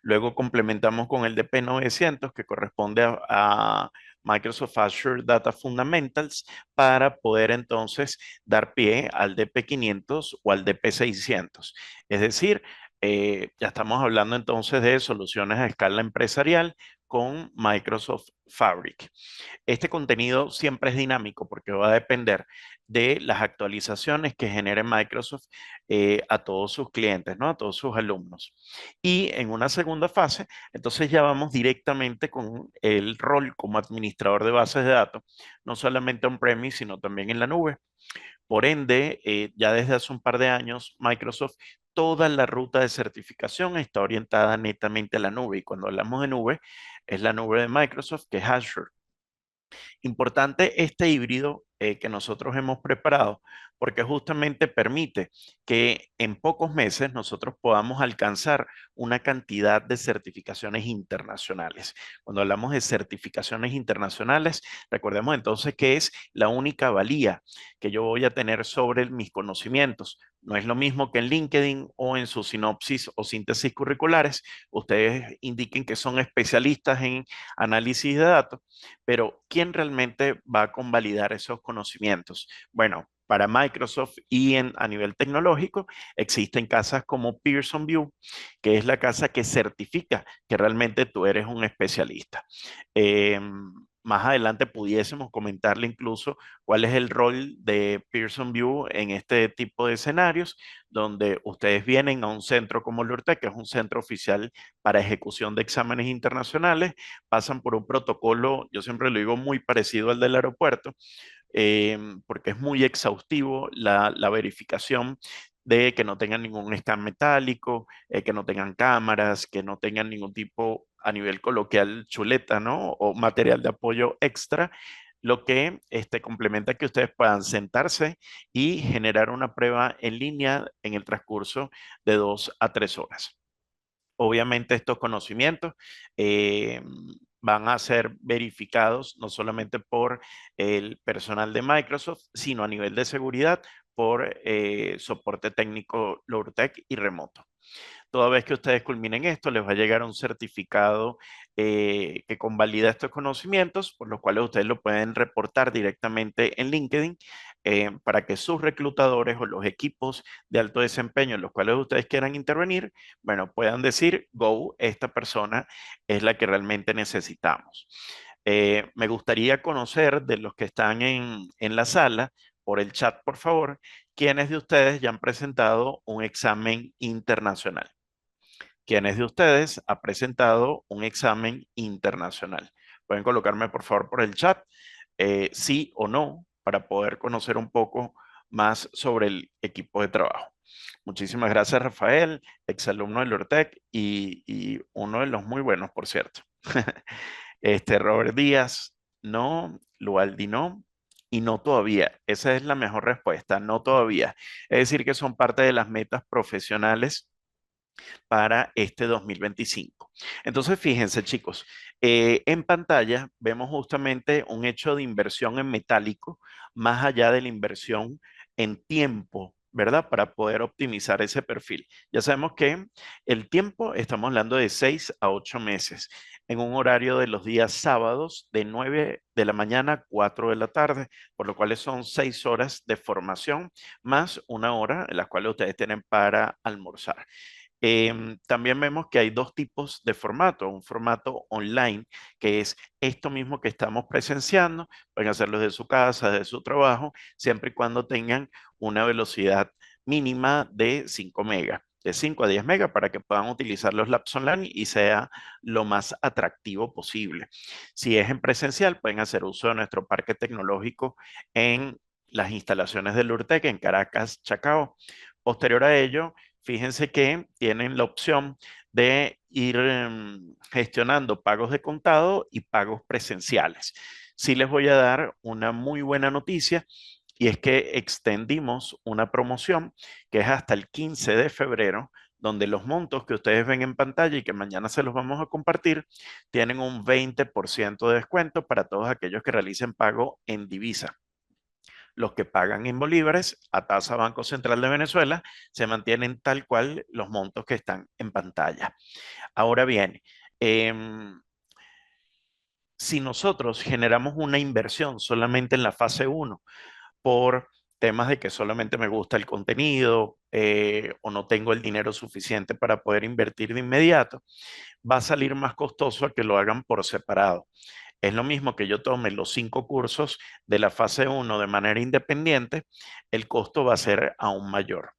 Luego complementamos con el de P900, que corresponde a Microsoft Azure Data Fundamentals, para poder entonces dar pie al DP500 o al DP600. Es decir, ya estamos hablando entonces de soluciones a escala empresarial con Microsoft Fabric. Este contenido siempre es dinámico porque va a depender de las actualizaciones que genere Microsoft a todos sus clientes, ¿no? A todos sus alumnos. Y en una segunda fase, entonces ya vamos directamente con el rol como administrador de bases de datos, no solamente on-premise, sino también en la nube. Por ende, ya desde hace un par de años, Microsoft, toda la ruta de certificación está orientada netamente a la nube. Y cuando hablamos de nube, es la nube de Microsoft, que es Azure. Importante este híbrido que nosotros hemos preparado porque justamente permite que en pocos meses nosotros podamos alcanzar una cantidad de certificaciones internacionales. Cuando hablamos de certificaciones internacionales, recordemos entonces que es la única valía que yo voy a tener sobre mis conocimientos. No es lo mismo que en LinkedIn o en sus sinopsis o síntesis curriculares. Ustedes indiquen que son especialistas en análisis de datos, pero ¿quién realmente va a convalidar esos conocimientos? Bueno, para Microsoft y a nivel tecnológico existen casas como Pearson VUE, que es la casa que certifica que realmente tú eres un especialista. Más adelante pudiésemos comentarle incluso cuál es el rol de Pearson VUE en este tipo de escenarios, donde ustedes vienen a un centro como LURTEC, que es un centro oficial para ejecución de exámenes internacionales, pasan por un protocolo, yo siempre lo digo, muy parecido al del aeropuerto, porque es muy exhaustivo la verificación de que no tengan ningún scan metálico, que no tengan cámaras, que no tengan ningún tipo, a nivel coloquial, chuleta, ¿no? O material de apoyo extra. lo que complementa que ustedes puedan sentarse y generar una prueba en línea en el transcurso de 2 a 3 horas. Obviamente estos conocimientos eh, van a ser verificados no solamente por el personal de Microsoft, sino a nivel de seguridad por soporte técnico LourTech y remoto. Toda vez que ustedes culminen esto, les va a llegar un certificado que convalida estos conocimientos, por los cuales ustedes lo pueden reportar directamente en LinkedIn para que sus reclutadores o los equipos de alto desempeño en los cuales ustedes quieran intervenir, bueno, puedan decir, go, esta persona es la que realmente necesitamos. Me gustaría conocer de los que están en la sala, por el chat, por favor, quiénes de ustedes ya han presentado un examen internacional. ¿Quiénes de ustedes ha presentado un examen internacional? Pueden colocarme por favor por el chat sí o no para poder conocer un poco más sobre el equipo de trabajo. Muchísimas gracias, Rafael, exalumno del Lortec y uno de los muy buenos, por cierto. Robert Díaz, no. Lualdi, no. Y no todavía. Esa es la mejor respuesta, no todavía. Es decir, que son parte de las metas profesionales para este 2025. Entonces, fíjense, chicos, en pantalla vemos justamente un hecho de inversión en metálico, más allá de la inversión en tiempo, ¿verdad? Para poder optimizar ese perfil. Ya sabemos que el tiempo, estamos hablando de 6 a 8 meses, en un horario de los días sábados de 9 de la mañana a 4 de la tarde, por lo cual son 6 horas de formación más 1 hora en la cual ustedes tienen para almorzar. También vemos que hay 2 tipos de formato, un formato online, que es esto mismo que estamos presenciando, pueden hacerlo desde su casa, desde su trabajo, siempre y cuando tengan una velocidad mínima de 5 megas, de 5 a 10 megas para que puedan utilizar los labs online y sea lo más atractivo posible. Si es en presencial, pueden hacer uso de nuestro parque tecnológico en las instalaciones del URTEC en Caracas, Chacao. Posterior a ello, fíjense que tienen la opción de ir gestionando pagos de contado y pagos presenciales. Sí les voy a dar una muy buena noticia y es que extendimos una promoción que es hasta el 15 de febrero, donde los montos que ustedes ven en pantalla y que mañana se los vamos a compartir, tienen un 20% de descuento para todos aquellos que realicen pago en divisa. Los que pagan en bolívares a tasa Banco Central de Venezuela se mantienen tal cual los montos que están en pantalla. Ahora bien, si nosotros generamos una inversión solamente en la fase 1 por temas de que solamente me gusta el contenido o no tengo el dinero suficiente para poder invertir de inmediato, va a salir más costoso a que lo hagan por separado. Es lo mismo que yo tome los 5 cursos de la fase 1 de manera independiente, el costo va a ser aún mayor.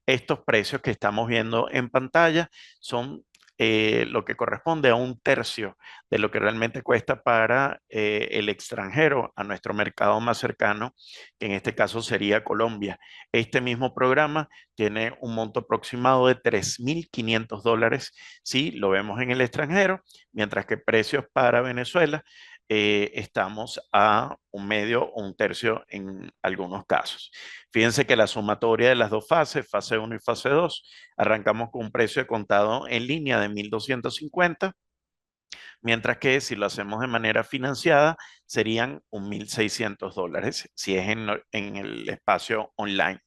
Estos precios que estamos viendo en pantalla son lo que corresponde a 1/3 de lo que realmente cuesta para el extranjero a nuestro mercado más cercano, que en este caso sería Colombia. Este mismo programa tiene un monto aproximado de $3.500 si lo vemos en el extranjero, mientras que precios para Venezuela estamos a 1/2 o 1/3 en algunos casos. Fíjense que la sumatoria de las 2 fases, fase 1 y fase 2, arrancamos con un precio de contado en línea de 1.250, mientras que si lo hacemos de manera financiada serían $1.600 si es en el espacio online.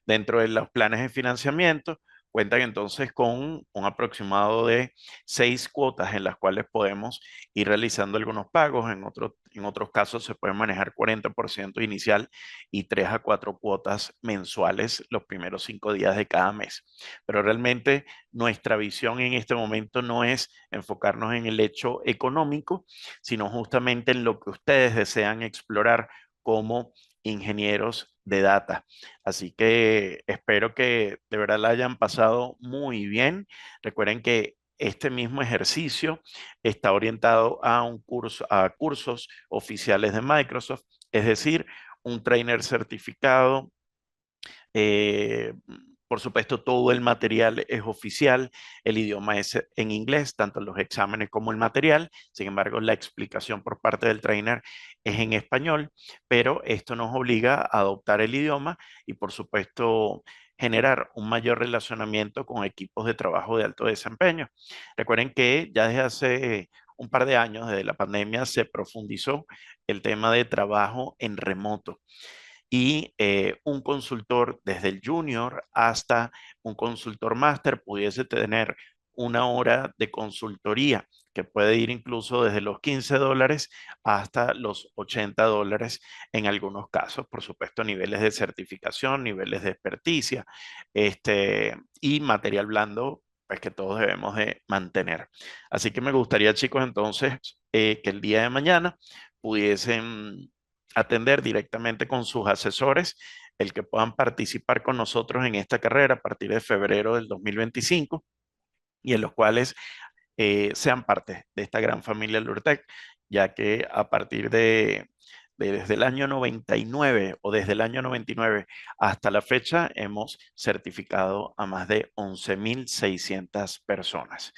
Dentro de los planes de financiamiento, cuentan entonces con un aproximado de 6 cuotas en las cuales podemos ir realizando algunos pagos. En otros casos se puede manejar 40% inicial y 3 a 4 cuotas mensuales los primeros 5 días de cada mes. Pero realmente nuestra visión en este momento no es enfocarnos en el hecho económico, sino justamente en lo que ustedes desean explorar como ingenieros de data. Así que espero que de verdad la hayan pasado muy bien. Recuerden que este mismo ejercicio está orientado a cursos oficiales de Microsoft, es decir, un trainer certificado, Por supuesto, todo el material es oficial, el idioma es en inglés, tanto los exámenes como el material. Sin embargo, la explicación por parte del trainer es en español, pero esto nos obliga a adoptar el idioma y, por supuesto, generar un mayor relacionamiento con equipos de trabajo de alto desempeño. Recuerden que ya desde hace un par de años, desde la pandemia, se profundizó el tema de trabajo en remoto y un consultor desde el junior hasta un consultor máster pudiese tener una hora de consultoría que puede ir incluso desde los $15 hasta los $80 en algunos casos, por supuesto, niveles de certificación, niveles de experticia, y material blando, pues que todos debemos de mantener. Así que me gustaría, chicos, entonces, que el día de mañana pudiesen atender directamente con sus asesores, el que puedan participar con nosotros en esta carrera a partir de febrero del 2025 y en los cuales sean parte de esta gran familia Lurtec, ya que a partir desde el año 99 o desde el año 99 hasta la fecha hemos certificado a más de 11.600 personas.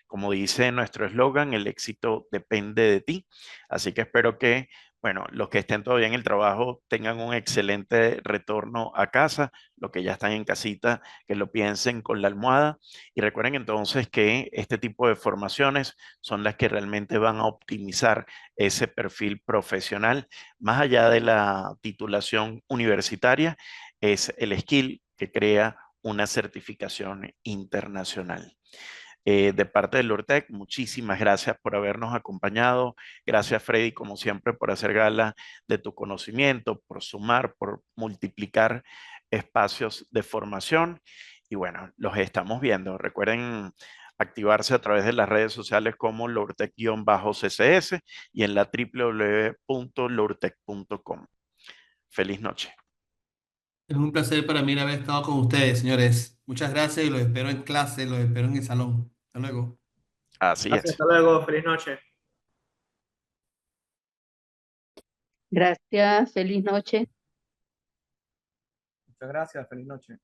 Como dice nuestro eslogan, el éxito depende de ti. Así que espero que, bueno, los que estén todavía en el trabajo tengan un excelente retorno a casa, los que ya están en casita, que lo piensen con la almohada. Y recuerden entonces que este tipo de formaciones son las que realmente van a optimizar ese perfil profesional. Más allá de la titulación universitaria, es el skill que crea una certificación internacional. De parte del Lurtec, muchísimas gracias por habernos acompañado. Gracias, Freddy, como siempre, por hacer gala de tu conocimiento, por sumar, por multiplicar espacios de formación. Y bueno, los estamos viendo. Recuerden activarse a través de las redes sociales como Lurtec-CSS y en la www.lurtec.com. Feliz noche. Es un placer para mí haber estado con ustedes, señores. Muchas gracias y los espero en clase, los espero en el salón. Hasta luego. Así Gracias, es. hasta luego, feliz noche. Gracias, feliz noche. Muchas gracias, feliz noche.